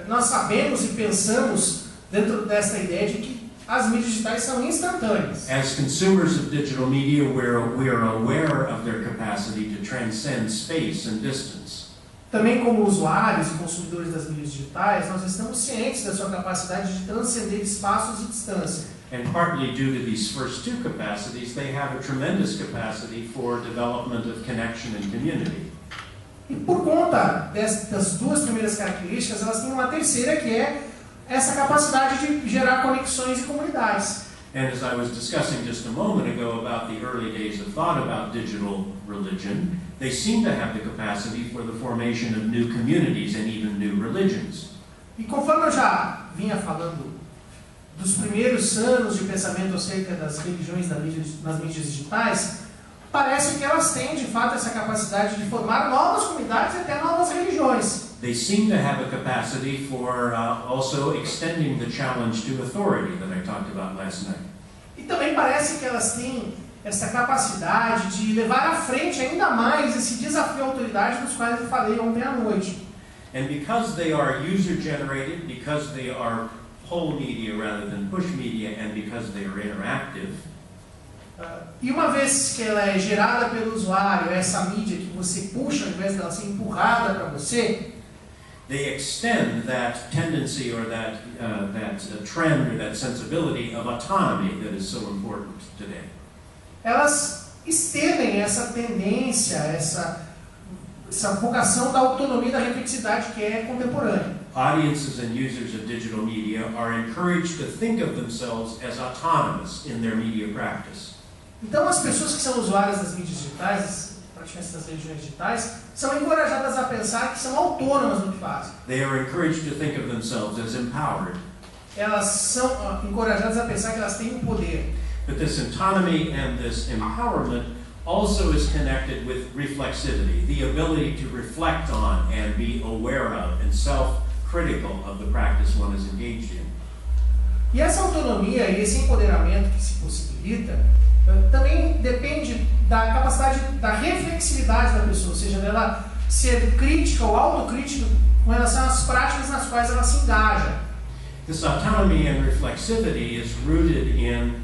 Nós sabemos e pensamos dentro dessa ideia de que as mídias digitais são instantâneas. As consumers of digital media, we are aware of their capacity to transcend space and distance. Também como usuários e consumidores das mídias digitais, nós estamos cientes da sua capacidade de transcender espaços e distância. And partly due to these first two capacities, they have a tremendous capacity for development of connection and community. E por conta das duas primeiras características, elas têm uma terceira que é essa capacidade de gerar conexões e comunidades. And as I was discussing just a moment ago about the early days of thought about digital religion, they seem to have the capacity for the formation of new communities and even new religions. E conforme eu já vinha falando dos primeiros anos de pensamento acerca das religiões nas mídias digitais, parece que elas têm de fato essa capacidade de formar novas comunidades e até novas religiões. They seem to have a capacity for also extending the challenge to authority that I talked about last night. E também parece que elas têm essa capacidade de levar à frente ainda mais esse desafio à autoridade dos quais eu falei ontem à noite. And because they are user-generated, because they are pull media rather than push media, and because they are interactive, e uma vez que ela é gerada pelo usuário, essa mídia que você puxa ao invés dela ser empurrada para você, they extend that tendency or that trend or that sensibility of autonomy that is so important today. Elas estendem essa tendência, essa vocação da autonomia e da reflexividade que é contemporânea. Audiences and users of digital media are encouraged to think of themselves as autonomous in their media practice. Então as pessoas que são usuárias das mídias digitais, praticantes das religiões digitais, são encorajadas a pensar que são autônomas no que fazem. They are encouraged to think of themselves as empowered. Elas são encorajadas a pensar que elas têm o poder. But this autonomy and this empowerment also is connected with reflexivity, the ability to reflect on and be aware of and self-critical of the practice one is engaged in. E essa autonomia e esse empoderamento que se possibilita também depende da capacidade da reflexividade da pessoa, ou seja, dela ser crítica ou autocrítica com relação às práticas nas quais ela se engaja. This autonomy and reflexivity is rooted in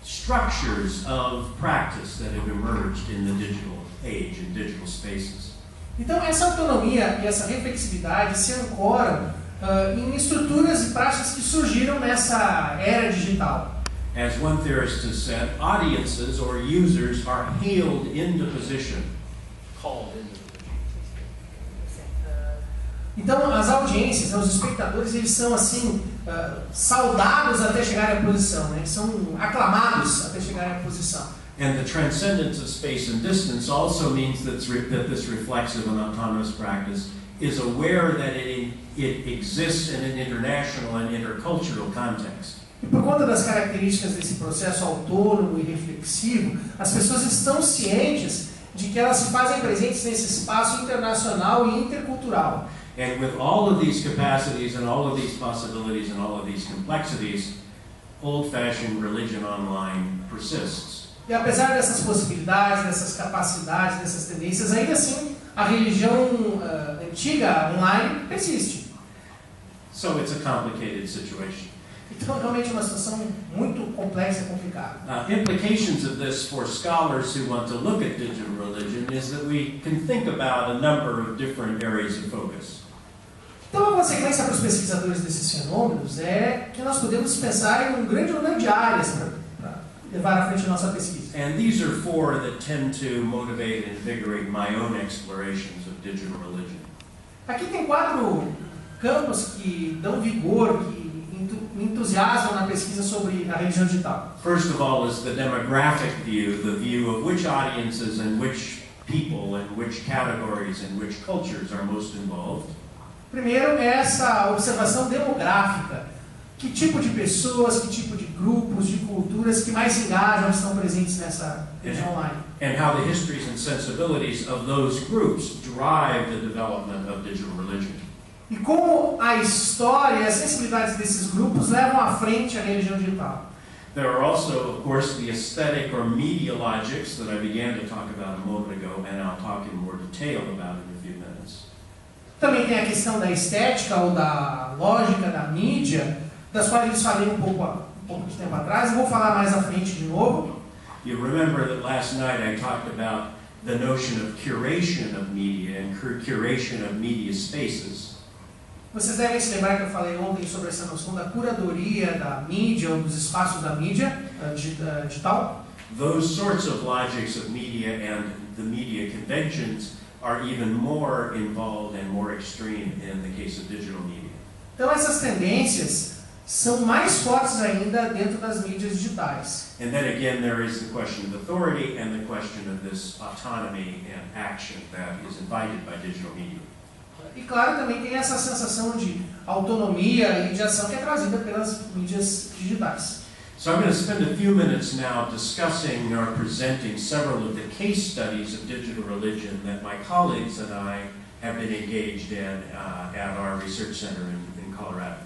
structures of practice that have emerged in the digital age, in digital spaces. Então, essa autonomia e essa reflexividade se ancoram em estruturas e práticas que surgiram nessa era digital. As one theorist has said, audiences or users are hailed into position, called into position. Então, as audiências, os espectadores, eles são assim saudados até chegarem à posição, né? Eles são aclamados até chegarem à posição. And the transcendence of space and distance also means that this reflexive and autonomous practice is aware that it exists in an international and intercultural context. E por conta das características desse processo autônomo e reflexivo, as pessoas estão cientes de que elas se fazem presentes nesse espaço internacional e intercultural. And with all of these capacities and all of these possibilities and all of these complexities, old-fashioned religion online persists. E apesar dessas possibilidades, dessas capacidades, dessas tendências, ainda assim a religião antiga online persiste. So it's a complicated situation. Então, realmente é uma situação muito complexa e complicada. Implications of this for scholars who want to look at digital religion is that we can think about a number of different areas of focus. Então, a consequência para os pesquisadores desses fenômenos é que nós podemos pensar em um grande número de áreas para levar à frente a nossa pesquisa. And these are four that tend to motivate and invigorate my own explorations of digital religion. Aqui tem 4 campos que dão vigor, que me entusiasmam na pesquisa sobre a religião digital. First of all is the demographic view, the view of which audiences and which people and which categories and which cultures are most involved. Primeiro é essa observação demográfica. Que tipo de pessoas, que tipo de grupos, de culturas que mais se engajam, estão presentes nessa religião online. And how the histories and sensibilities of those groups drive the development of digital religion. E como a história e as sensibilidades desses grupos levam à frente a religião digital. There are also, of course, the aesthetic or media logics that I began to talk about a moment ago, and I'll talk in more detail about in a few minutes. Também tem a questão da estética ou da lógica da mídia, das quais eu falei um pouco de tempo atrás, e vou falar mais à frente de novo. You remember that last night I talked about the notion of curation of media and curation of media spaces. Vocês devem se lembrar que eu falei ontem sobre essa noção da curadoria da mídia ou dos espaços da mídia digital. Those sorts of logics of media and the media conventions are even more involved and more extreme in the case of digital media. Então essas tendências são mais fortes ainda dentro das mídias digitais. And then again there is the question of authority and the question of this autonomy and action that is invited by digital media. E claro, também tem essa sensação de autonomia e de ação que é trazida pelas mídias digitais. So I'm going to spend a few minutes now discussing or presenting several of the case studies of digital religion that my colleagues and I have been engaged in at our research center in Colorado.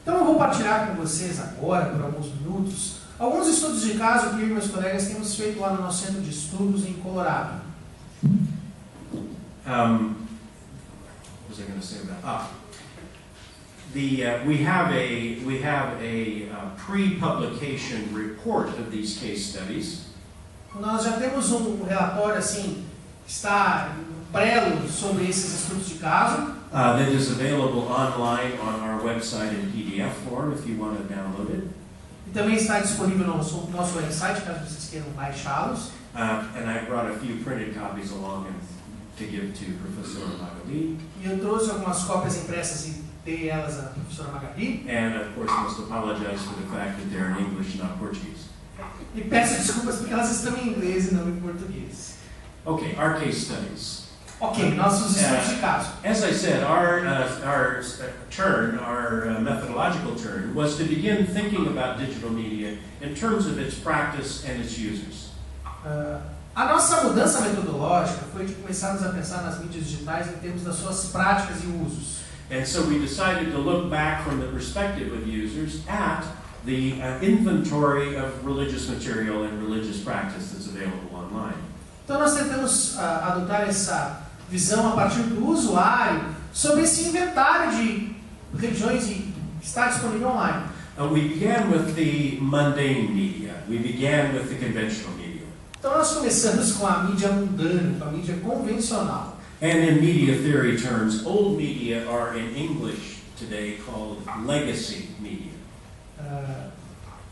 Então eu vou partilhar com vocês agora, por alguns minutos, alguns estudos de caso que eu e meus colegas temos feito lá no nosso centro de estudos em Colorado. What was I going to say about? We have a pre-publication report of these case studies. Nós já temos um relatório assim, que está em prelo sobre esses estudos de caso. That is available online on our website in PDF form if you want to download it. E também está disponível no nosso website, caso vocês queiram baixá-los. And I brought a few printed copies along to give to Professor Magali. E eu trouxe algumas cópias impressas e dei elas à professora Magali. And of course must apologize for the fact that they're in English, not Portuguese. E peço desculpas porque elas estão em inglês e não em português. Okay, our case studies. Ok, nossos estudos de caso. As I said, our methodological turn was to begin thinking about digital media in terms of its practice and its users. A nossa mudança metodológica foi de começarmos a pensar nas mídias digitais em termos das suas práticas e usos. And so we decided to look back from the perspective of users at the inventory of religious material and religious practice that's available online. precisamos adotar essa visão a partir do usuário sobre esse inventário de religiões que está disponível online. We began with the mundane media. We began with the conventional media. Então nós começamos com a mídia mundana, com a mídia convencional. And in media theory terms, old media are in English today called legacy media.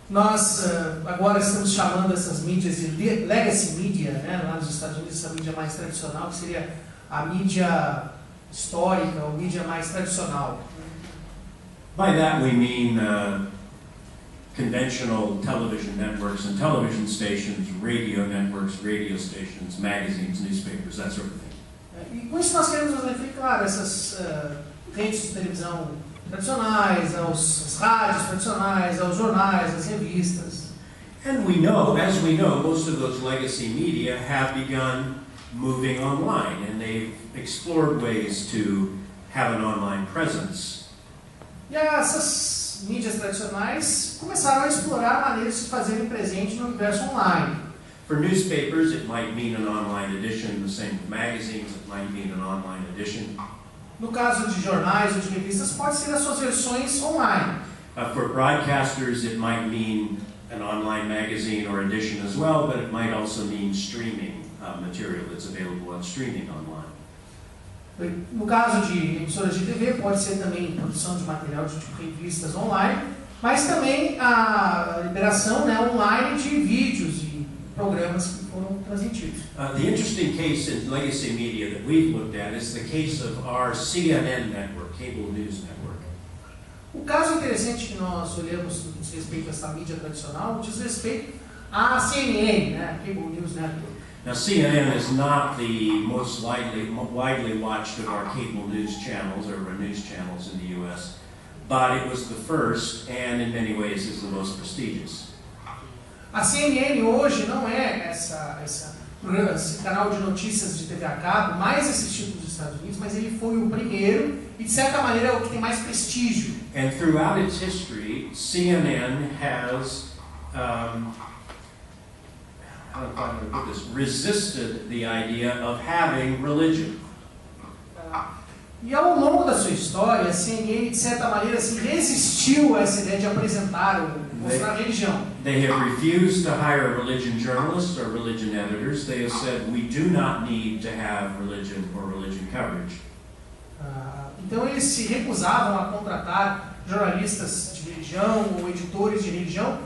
Nós agora estamos chamando essas mídias de legacy media, né? Lá nos Estados Unidos, essa mídia mais tradicional, que seria a mídia histórica, ou mídia mais tradicional. By that we mean conventional television networks and television stations, radio networks, radio stations, magazines, newspapers, that sort of thing. E com isso nós queremos nos referir, claro, essas redes de televisão tradicionais, às rádios tradicionais, aos jornais, às revistas. And we know, as we know, most of those legacy media have begun moving online, and they've explored ways to have an online presence. E essas mídias tradicionais começaram a explorar maneiras de se fazerem presente no universo online. For newspapers, it might mean an online edition. The same with magazines, it might mean an online edition. No caso de jornais ou de revistas, pode ser as suas versões online. For broadcasters, it might mean an online magazine or edition as well, but it might also mean streaming material that's available on streaming online. No caso de emissoras de TV, pode ser também produção de material de revistas online, mas também a liberação, né, online de vídeos e programas que foram transmitidos. The interesting case in legacy media that we've looked at is the case of our CNN network, cable news network. O caso interessante que nós olhamos no que diz respeito a essa mídia tradicional diz respeito à CNN, né, Cable News Network. Now, CNN is not the most widely watched of our cable news channels or our news channels in the U.S., but it was the first and in many ways is the most prestigious. A CNN hoje não é esse canal de notícias de TV a cabo mais assistido nos Estados Unidos, mas ele foi o primeiro e, de certa maneira, é o que tem mais prestígio. And throughout its history, CNN has how do I put this? Resisted the idea of having religion. E ao longo da sua história, a CNN, de certa maneira, se resistiu a essa ideia de apresentar ou mostrar a religião. They have refused to hire religion journalists or religion editors. They have said, we do not need to have religion or religion coverage. Então eles se recusavam a contratar jornalistas de religião ou editores de religião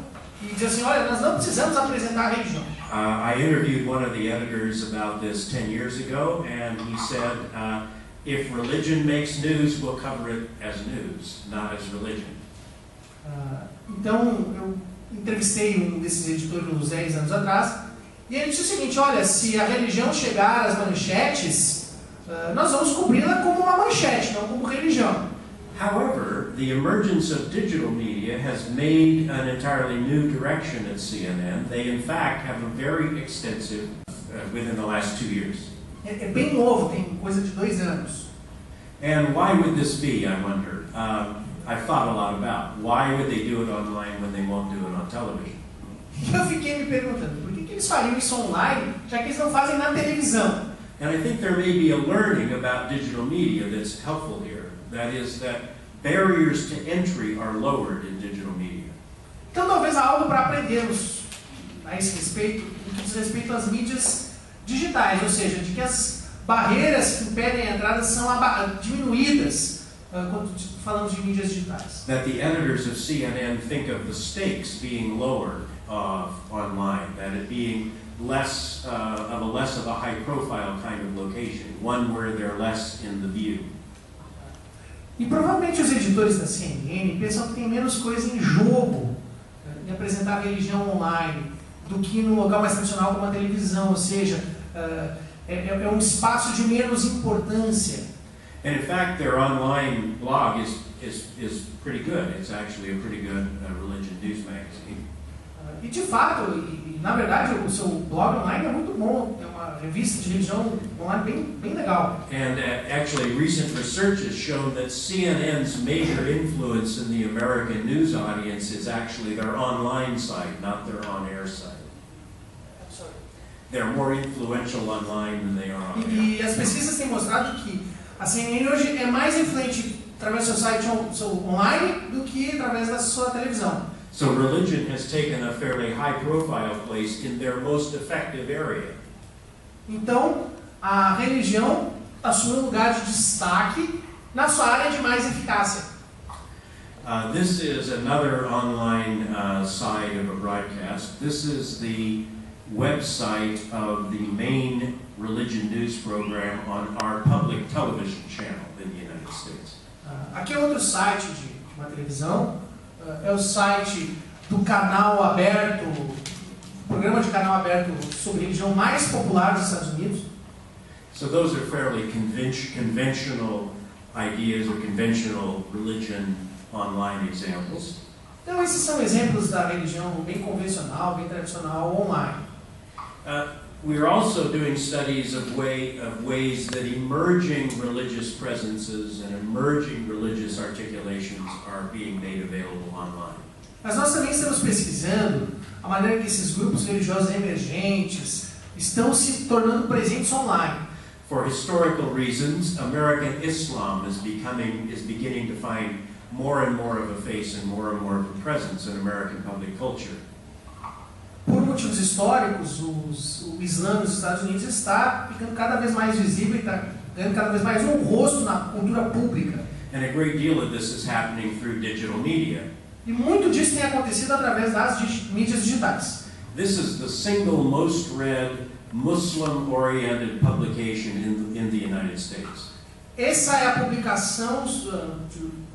e diziam assim, olha, nós não precisamos apresentar a religião. I interviewed one of the editors about this 10 years ago, and he said, if religion makes news, we'll cover it as news, not as religion. Então, eu entrevistei um desses editores uns 10 anos atrás, e ele disse o seguinte, olha, se a religião chegar às manchetes, nós vamos cobri-la como uma manchete, não como religião. However, the emergence of digital media has made an entirely new direction at CNN. They, in fact, have a very extensive, within the last 2 years. É bem novo, tem coisa de 2 anos. And why would this be, I wonder? I've thought a lot about why would they do it online when they won't do it on television? Eu fiquei me perguntando, por que eles fariam isso online, já que eles não fazem na televisão? And I think there may be a learning about digital media that's helpful here. That is that barriers to entry are lowered in digital media. Então talvez há algo para aprendermos a esse respeito, no que diz respeito às mídias digitais, ou seja, de que as barreiras que impedem a entrada são diminuídas quando falamos de mídias digitais. That the editors of CNN think of the stakes being lowered online, that it being less of a high-profile kind of location, one where they're less in the view. E provavelmente os editores da CNN pensam que tem menos coisa em jogo em apresentar a religião online do que no local mais tradicional como a televisão, ou seja, é um espaço de menos importância. And in fact, their online blog is pretty good. It's actually a pretty good religion news magazine. E de fato, na verdade, o seu blog online é muito bom. É uma revista de religião online bem legal. And actually, recent research has shown that CNN's major influence in the American news audience is actually their online site, not their on-air site. They're more influential online than they are on air. E as pesquisas têm mostrado que a CNN hoje é mais influente através do seu site online do que através da sua televisão. So religion has taken a fairly high-profile place in their most effective area. Então, a religião assume um lugar de destaque na sua área de mais eficácia. This is another online side of a broadcast. This is the website of the main religion news program on our public television channel in the United States. Aqui é outro site de uma televisão, é o site do canal aberto, programa de canal aberto sobre religião mais popular dos Estados Unidos. So those are fairly conventional ideas or conventional religion online examples. Então esses são exemplos da religião bem convencional, bem tradicional online. We're also doing studies of ways that emerging religious presences and emerging religious articulations are being made available online. Mas nós também estamos pesquisando a maneira que esses grupos religiosos emergentes estão se tornando presentes online. For historical reasons, American Islam is beginning to find more and more of a face and more of a presence in American public culture. Por motivos históricos, o Islã nos Estados Unidos está ficando cada vez mais visível e está ganhando cada vez mais um rosto na cultura pública. And a great deal of this is happening through digital media. E muito disso tem acontecido através das mídias digitais. This is the single most read Muslim-oriented publication in the United States. Essa é a publicação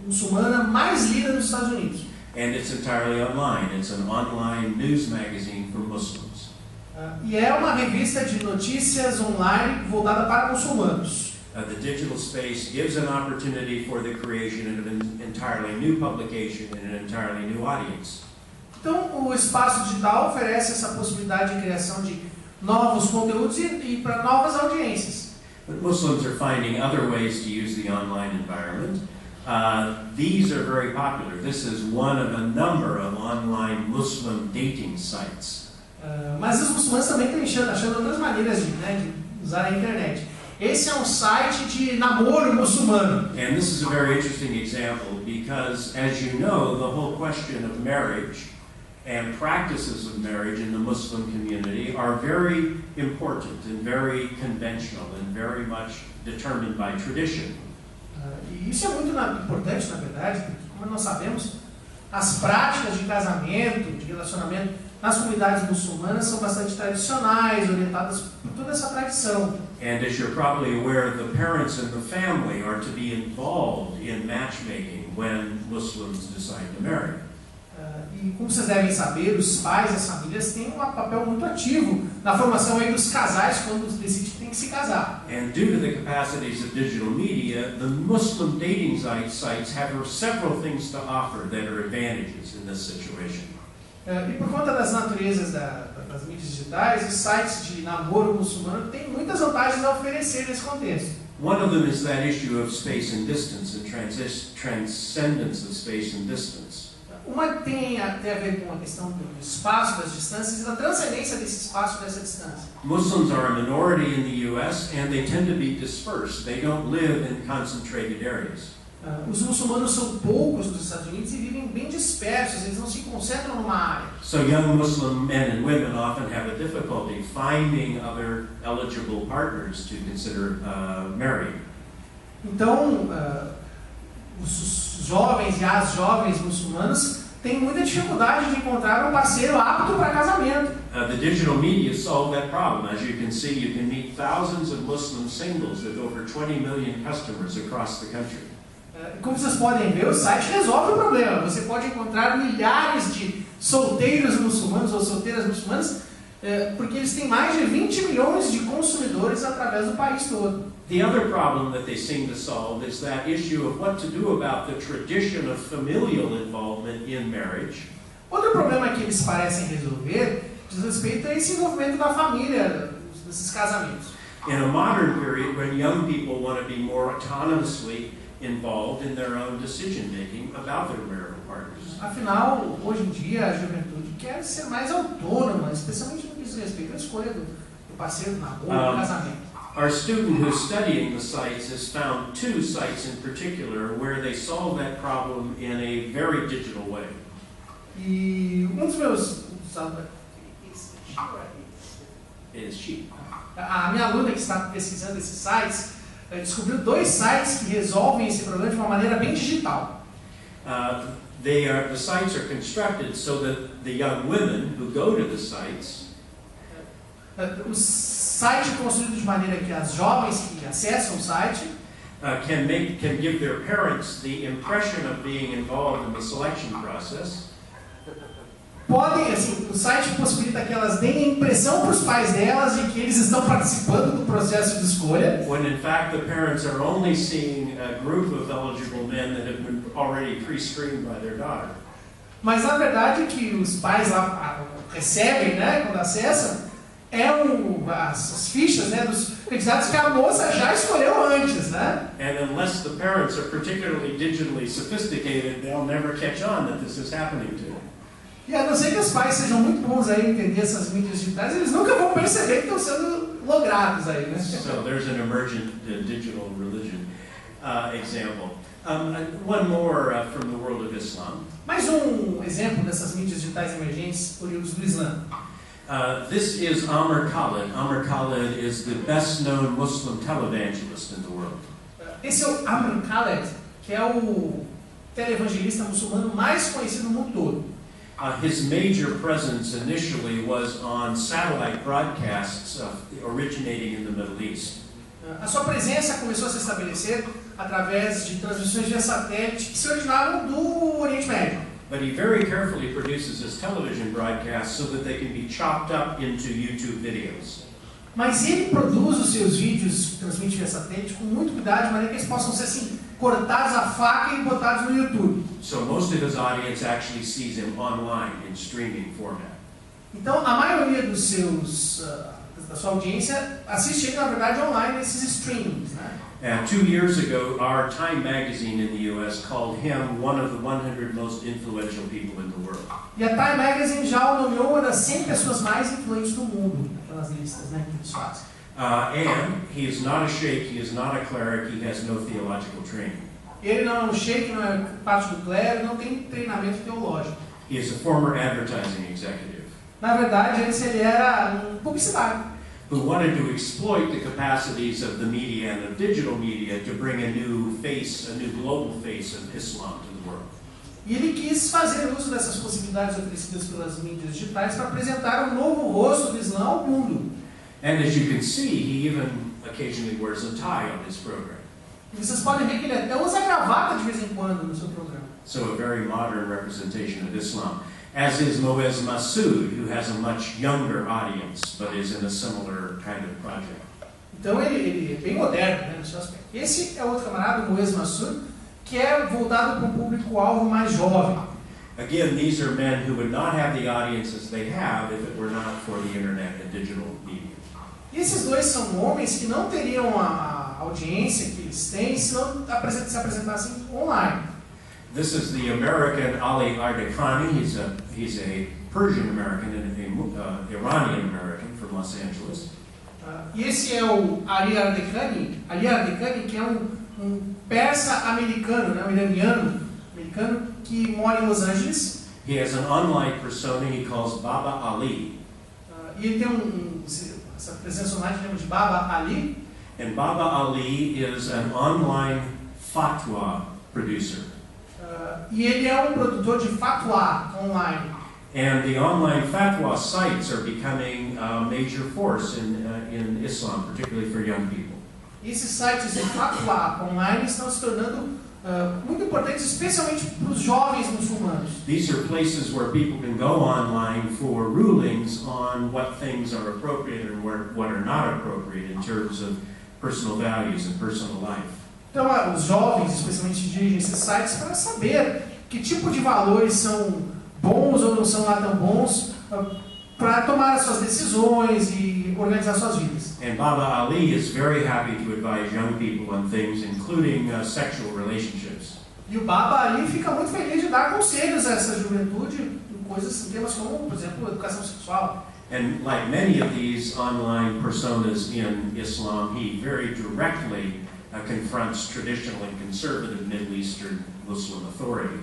muçulmana mais lida nos Estados Unidos. And it's entirely online. It's an online news magazine for Muslims. E é uma revista de notícias online voltada para muçulmanos. The digital space gives an opportunity for the creation of an entirely new publication and an entirely new audience. Então, o espaço digital oferece essa possibilidade de criação de novos conteúdos e para novas audiências. But Muslims are finding other ways to use the online environment. These are very popular. This is one of a number of online Muslim dating sites. Mas os muçulmanos também estão achando outras maneiras de usar a internet. Esse é um site de namoro muçulmano. And this is a very interesting example because, as you know, the whole question of marriage and practices of marriage in the Muslim community are very important and very conventional and very much determined by tradition. E isso é muito importante, na verdade, porque, como nós sabemos, as práticas de casamento, de relacionamento nas comunidades muçulmanas são bastante tradicionais, orientadas por toda essa tradição. And as you're probably aware, the parents and the family are to be involved in matchmaking when Muslims decide to marry. E como vocês devem saber, os pais, as famílias têm um papel muito ativo na formação aí dos casais quando decidem que tem que se casar. And due to the capacities of digital media, the Muslim dating sites have several things to offer that are advantages in this situation. E por conta das naturezas das mídias digitais, os sites de namoro muçulmano têm muitas vantagens a oferecer nesse contexto. One of them is that issue of space and distance and transcendence of space and distance. Uma tem a ver com a questão do espaço, das distâncias e da transcendência desse espaço, dessa distância. Muslims are a minority in the U.S. and they tend to be dispersed. They don't live in concentrated areas. Os muçulmanos são poucos nos Estados Unidos e vivem bem dispersos, eles não se concentram numa área. So young Muslim men and women often have a difficulty finding other eligible partners to consider marrying. Então, os jovens e as jovens muçulmanas têm muita dificuldade de encontrar um parceiro apto para casamento. The digital media solve that problem. As you can see, you can meet thousands of Muslim singles with over 20 million customers across the country. Como vocês podem ver, o site resolve o problema. Você pode encontrar milhares de solteiros muçulmanos ou solteiras muçulmanas, porque eles têm mais de 20 milhões de consumidores através do país todo. The other problem that they seem to solve is that issue of what to do about the tradition of familial involvement in marriage. Outro problema que eles parecem resolver diz respeito a esse envolvimento da família, desses casamentos. In a modern period, when young people want to be more autonomously involved in their own decision-making about their marital partners. Afinal, hoje em dia, a juventude quer ser mais autônoma, especialmente no que diz respeito à escolha do parceiro, do namoro, do casamento. Our student who's studying the sites has found 2 sites in particular where they solve that problem in a very digital way. E um dos meus... It is cheap. A minha aluna que está pesquisando esses sites descobriu 2 sites que resolvem esse problema de uma maneira bem digital. The sites are constructed so that the young women who go to the sites O site é construído de maneira que as jovens que acessam o site can give their parents the impression of being involved in the selection process. podem, assim, o site possibilita que elas deem a impressão para os pais delas de que eles estão participando do processo de escolha. When in fact the parents are only seeing a group of eligible men that have been already pre-screened by their daughter. Mas na verdade que os pais lá recebem, né, quando acessam, as fichas, né, dos candidatos que a moça já escolheu antes, né? And unless the parents are particularly digitally sophisticated, they'll never catch on that this is happening to them. E a não ser que os pais sejam muito bons aí em entender essas mídias digitais, eles nunca vão perceber que estão sendo logrados aí, né? So there's an emergent digital religion example. One more from the world of Islam. Mais exemplo dessas mídias digitais emergentes oriundos do Islã. This is Amr Khalid. Amr Khalid is the best-known Muslim televangelist in the world. Esse é o Amr Khalid, que é o televangelista muçulmano mais conhecido no mundo todo. His major presence initially was on satellite broadcasts originating in the Middle East. A sua presença começou a se estabelecer através de transmissões via satélite que se originavam do Oriente Médio. But he very carefully produces his television broadcasts so that they can be chopped up into YouTube videos. Mas ele produz os seus vídeos, transmite via satélite, com muito cuidado, de maneira que eles possam ser assim, cortados à faca e botados no YouTube. So most of his audience actually sees him online in streaming format. Então, a maioria dos seus da sua audiência assiste ele, na verdade, online nesses streamings, né? 2 years ago, our Time magazine in the U.S. called him one of the 100 most influential people in the world. E a Time Magazine já o nomeou uma das 100 pessoas mais influentes do mundo, naquelas listas, né, que eles fazem. And he is not a sheikh, he is not a cleric, he has no theological training. Ele não é um sheik, não é parte do clero, não tem treinamento teológico. He is a former advertising executive Na verdade, ele era um publicitário who wanted to exploit the capacities of the media and of digital media to bring a new face, a new global face of Islam to the world. e ele quis fazer uso dessas possibilidades oferecidas pelas mídias digitais para apresentar um novo rosto do Islã ao mundo. And as you can see, he even occasionally wears a tie on his program. E vocês podem ver que ele até usa gravata de vez em quando no seu programa. So a very modern representation of Islam. As is Moez Massoud, who has a much younger audience, but is in a similar kind of project. Então ele é bem moderno, né, no seu aspecto. Esse é outro camarada, o Moez Massoud, que é voltado para um público-alvo mais jovem. Again, these are men who would not have the audiences they have if it were not for the internet and digital media. E esses dois são homens que não teriam a audiência que eles têm se não se apresentassem online. This is the American Ali Ardekani. He's a Persian American and a Iranian American from Los Angeles. E esse é o Ali Ardekani, que é um persa americano, né, um iraniano americano que mora em Los Angeles. He has an online persona he calls Baba Ali. E ele tem essa presença online que chama de Baba Ali. And Baba Ali is an online fatwa producer. E ele é um produtor de fatwa online. And the online fatwa sites are becoming a major force in Islam, particularly for young people. Esses sites de fatwa online estão se tornando muito importantes, especialmente para os jovens muçulmanos. These are places where people can go online for rulings on what things are appropriate and what are not appropriate in terms of personal values and personal life. Então, os jovens, especialmente, dirigem esses sites para saber que tipo de valores são bons ou não são lá tão bons para tomar as suas decisões e organizar suas vidas. And Baba Ali is very happy to advise young people on things including sexual relationships. E o Baba Ali fica muito feliz de dar conselhos a essa juventude em coisas, em temas como, por exemplo, educação sexual. And like many of these online personas in Islam, he very directly confronts traditional and conservative Middle Eastern Muslim authority.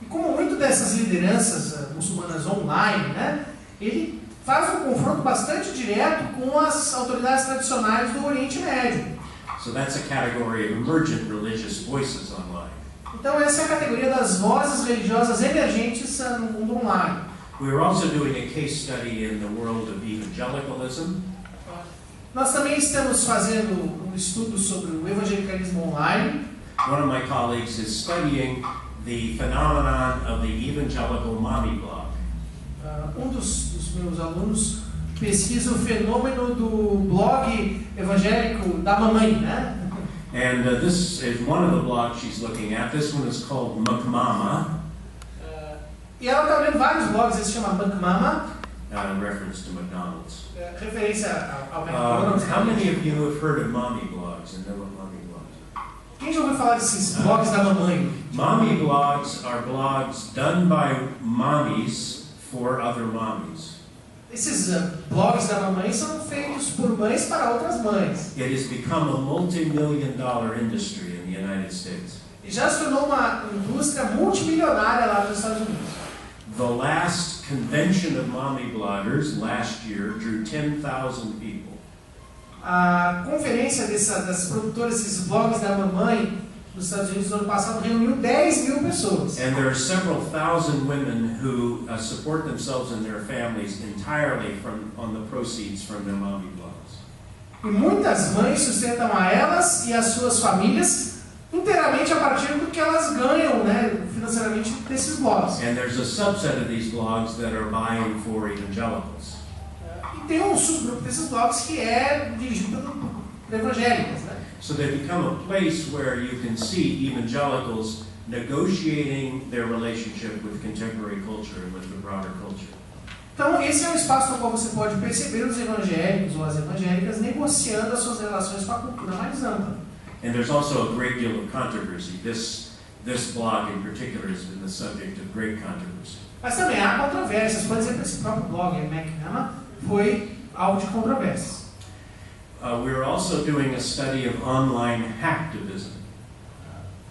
E como muito dessas lideranças muçulmanas online, né, ele faz um confronto bastante direto com as autoridades tradicionais do Oriente Médio. So that's a category of emergent religious voices online. Então essa é a categoria das vozes religiosas emergentes no mundo online. We are also doing a case study in the world of evangelicalism. Nós também estamos fazendo um estudo sobre o evangelicalismo online. One of my colleagues is studying the phenomenon of the evangelical mommy blog. Dos meus alunos pesquisa o fenômeno do blog evangélico da mamãe, né? And this is one of the blogs she's looking at. This one is called McMama. E ela está vendo vários blogs, esse se chama McMama. In reference to McDonald's. Referência ao McDonald's. How many of you have heard of mommy blogs and know what mommy blogs are? Quem já ouviu falar desses blogs da mamãe? Mommy blogs are blogs done by mommies for other mommies. Esses blogs da mamãe são feitos por mães para outras mães. It has become a multi-million-dollar industry in the United States. E já se tornou uma indústria multimilionária lá nos Estados Unidos. The last convention of mommy bloggers last year drew 10,000 people. A conferência das produtoras desses blogs da mamãe nos Estados Unidos no ano passado reuniu 10.000 pessoas. And there are several thousand women who support themselves and their families entirely on the proceeds from their mommy blogs. E muitas mães sustentam a elas e as suas famílias inteiramente a partir do que elas ganham, né, financeiramente desses blogs. And there's a subset of these blogs that are buying for evangelicals. E tem um subgrupo desses blogs que é dirigido por evangélicas, né? So they become a place where you can see evangelicals negotiating their relationship with contemporary culture and with the broader culture. Então esse é um espaço no qual você pode perceber os evangélicos ou as evangélicas negociando as suas relações com a cultura mais ampla. And there's also a great deal of controversy. This blog in particular has been the subject of great controversy. Mas também há controvérsias. Por exemplo, esse próprio blog, McMama, foi alvo de controvérsias. We're also doing a study of online hacktivism.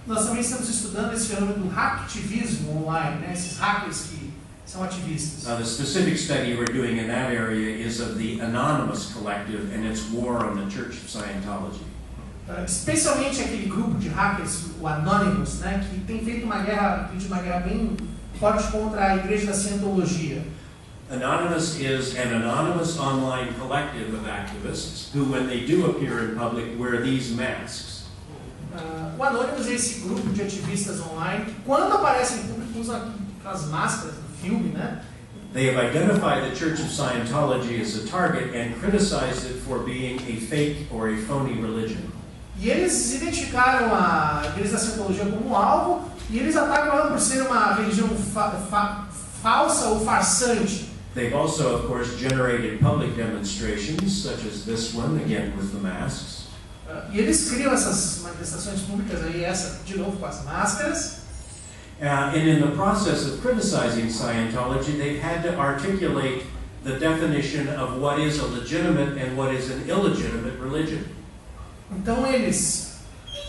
Nós também estamos estudando esse fenômeno do hacktivismo online, né? Esses hackers que são ativistas. The specific study we're doing in that area is of the Anonymous Collective and its war on the Church of Scientology. Especialmente aquele grupo de hackers, o Anonymous, né, que tem feito uma guerra bem forte contra a Igreja da Scientologia. Anonymous is an anonymous online collective of activists who, when they do appear in public, wear these masks. O Anonymous é esse grupo de ativistas online que, quando aparecem em público, usam aquelas máscaras do filme, né? They have identified the Church of Scientology as a target and criticized it for being a fake or a phony religion. E eles identificaram a Igreja da Scientologia como um alvo e eles atacam ela por ser uma religião falsa ou farsante. They've also, of course, generated public demonstrations, such as this one, again with the masks. E eles criam essas manifestações públicas aí, essa de novo com as máscaras. And in the process of criticizing Scientology, they've had to articulate the definition of what is a legitimate and what is an illegitimate religion. Então eles,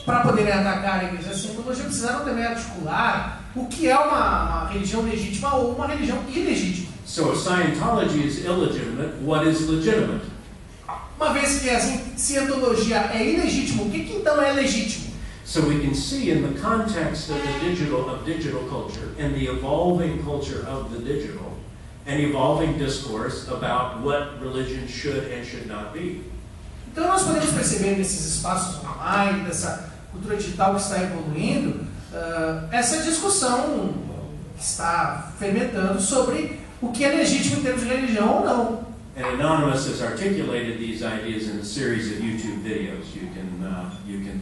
para poderem atacar a Igreja da Scientologia, precisaram também articular o que é uma religião legítima ou uma religião ilegítima. So if Scientology is illegitimate, what is legitimate? Uma vez que a Scientologia é ilegítima, o que então é legítimo? So we can see in the context of the digital culture and the evolving culture of the digital, an evolving discourse about what religion should and should not be. Então nós podemos perceber nesses espaços online, dessa cultura digital que está evoluindo, essa discussão que está fermentando sobre o que é legítimo em termos de religião ou não. And Anonymous has articulated these ideas in a series of YouTube videos. You can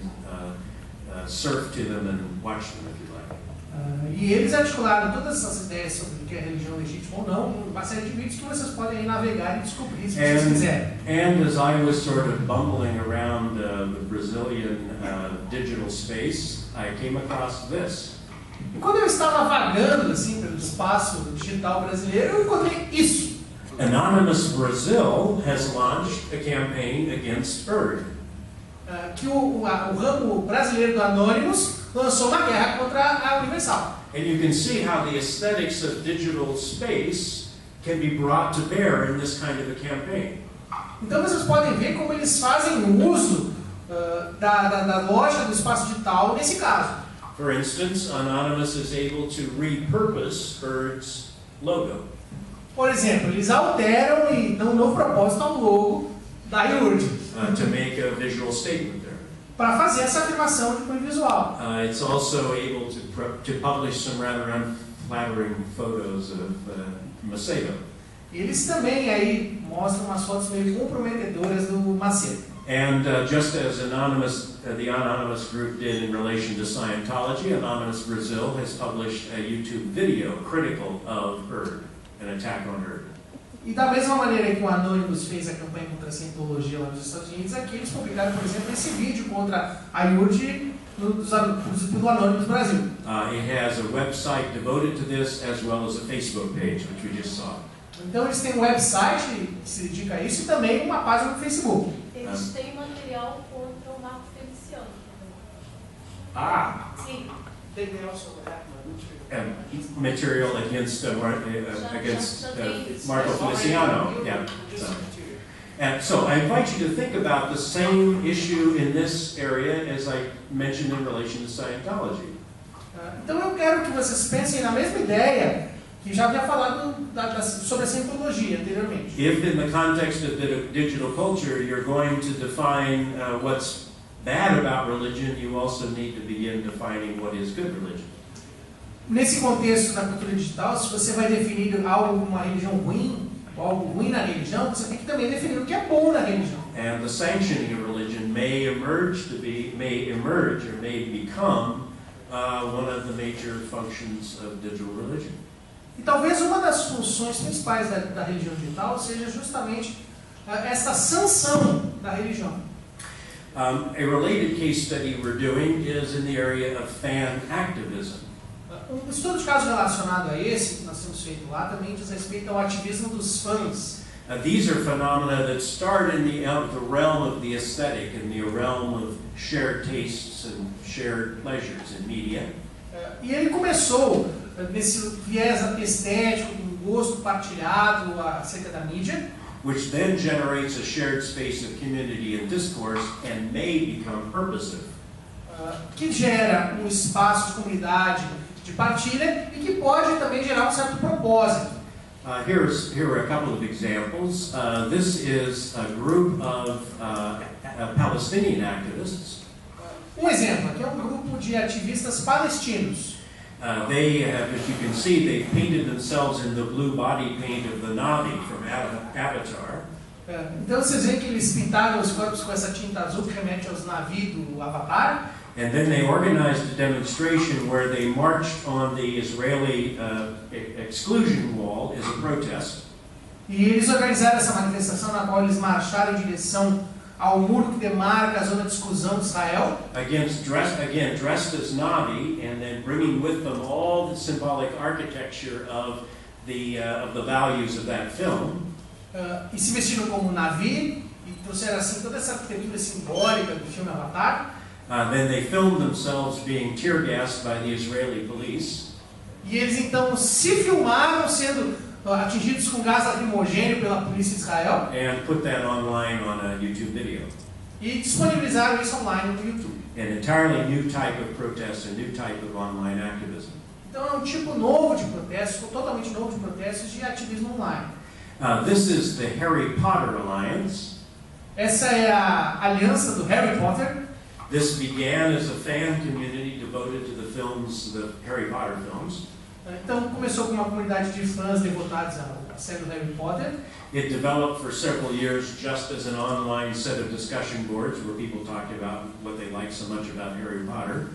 surf to them and watch them if you like. E eles articularam todas essas ideias sobre o que é religião legítima ou não, uma série de vídeos que vocês podem aí navegar e descobrir se vocês quiserem. And as I was sort of bumbling around the Brazilian digital space, I came across this. E quando eu estava vagando assim pelo espaço digital brasileiro, eu encontrei isso. Anonymous Brazil has launched a campaign against Erd. Que o ramo brasileiro do Anonymous lançou uma guerra contra a Universal. And you can see how the aesthetics of digital space can be brought to bear in this kind of a campaign. Então vocês podem ver como eles fazem uso da lógica do espaço digital nesse caso. For instance, Anonymous is able to repurpose Erd's logo. Por exemplo, eles alteram e dão um novo propósito ao logo da IURD. To make a visual statement there. Para fazer essa afirmação de cunho visual. It's also able to publish some rather unflattering photos of Macedo. Eles também aí mostram umas fotos meio comprometedoras do Macedo. And just as the Anonymous group did in relation to Scientology, Anonymous Brazil has published a YouTube video critical of Erd, an attack on Erd. E da mesma maneira que o Anonymous fez a campanha contra a Scientologia lá nos Estados Unidos, aqui eles publicaram, por exemplo, esse vídeo contra a IURD do Anonymous Brasil. It has a website devoted to this as well as a Facebook page, which we just saw. Então eles têm um website que se dedica a isso e também uma página no Facebook. Eles têm material contra o Marco Feliciano também. Sim. Material against Marco Feliciano. Yeah. And so I invite you to think about the same issue in this area as I mentioned in relation to Scientology. Então eu quero que vocês pensem na mesma ideia que já havia falado sobre a Scientologia anteriormente. If in the context of digital culture you're going to define what's bad about religion, you also need to begin defining what is good religion. Nesse contexto da cultura digital, se você vai definir algo, uma religião ruim, ou algo ruim na religião, você tem que também definir o que é bom na religião. And the sanctioning of religion may emerge or may become one of the major functions of digital religion. E talvez uma das funções principais da religião digital seja justamente essa sanção da religião. A related case study we're doing is in the area of fan activism. Um estudo de caso relacionado a esse, que nós temos feito lá, também diz respeito ao ativismo dos fãs. These are phenomena that start in the realm of the aesthetic, in the realm of shared tastes and shared pleasures in media. E ele começou nesse viés estético, do gosto partilhado acerca da mídia. Which then generates a shared space of community and discourse and may become purposive. Que gera um espaço de comunidade, de partilha e que pode também gerar um certo propósito. Here are a couple of examples. This is a group of Palestinian activists. Um exemplo, aqui é um grupo de ativistas palestinos. They have, as you can see, they've painted themselves in the blue body paint of the Navi from Avatar. Então vocês veem que eles pintaram os corpos com essa tinta azul que remete aos Navi do Avatar. And then they organized a demonstration where they marched on the Israeli exclusion wall as a protest. E eles organizaram essa manifestação na qual eles marcharam em direção ao muro que demarca a zona de exclusão de Israel. Dressed as Navi, and then bringing with them all the symbolic architecture of the values of that film. E se vestiram como Navi e trouxeram assim toda essa arquitetura simbólica do filme Avatar. Then they filmed themselves being tear gassed by the Israeli police. E eles então se filmaram sendo atingidos com gás lacrimogêneo pela polícia de Israel. And put that online on a YouTube video. E disponibilizaram isso online no YouTube. An entirely new type of protest, a new type of online activism. Então é um tipo novo de protesto, totalmente novo de protestos de ativismo online. This is the Harry Potter Alliance. Essa é a aliança do Harry Potter. This began as a fan community devoted to the films, the Harry Potter films. Então começou com uma comunidade de fãs devotados à série do Harry Potter. It developed for several years just as an online set of discussion boards where people talked about what they liked so much about Harry Potter.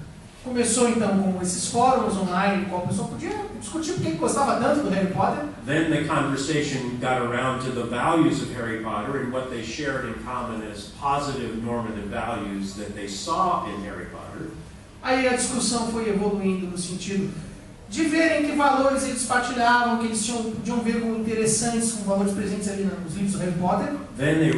Começou então com esses fóruns online, em qual a pessoa podia discutir por que gostava tanto do Harry Potter. Then the conversation got around to the values of Harry Potter and what they shared in common as positive normative values that they saw in Harry Potter. Aí a discussão foi evoluindo no sentido de verem que valores eles partilhavam, que eles podiam ver como interessantes, com valores presentes ali nos livros do Harry Potter. Then they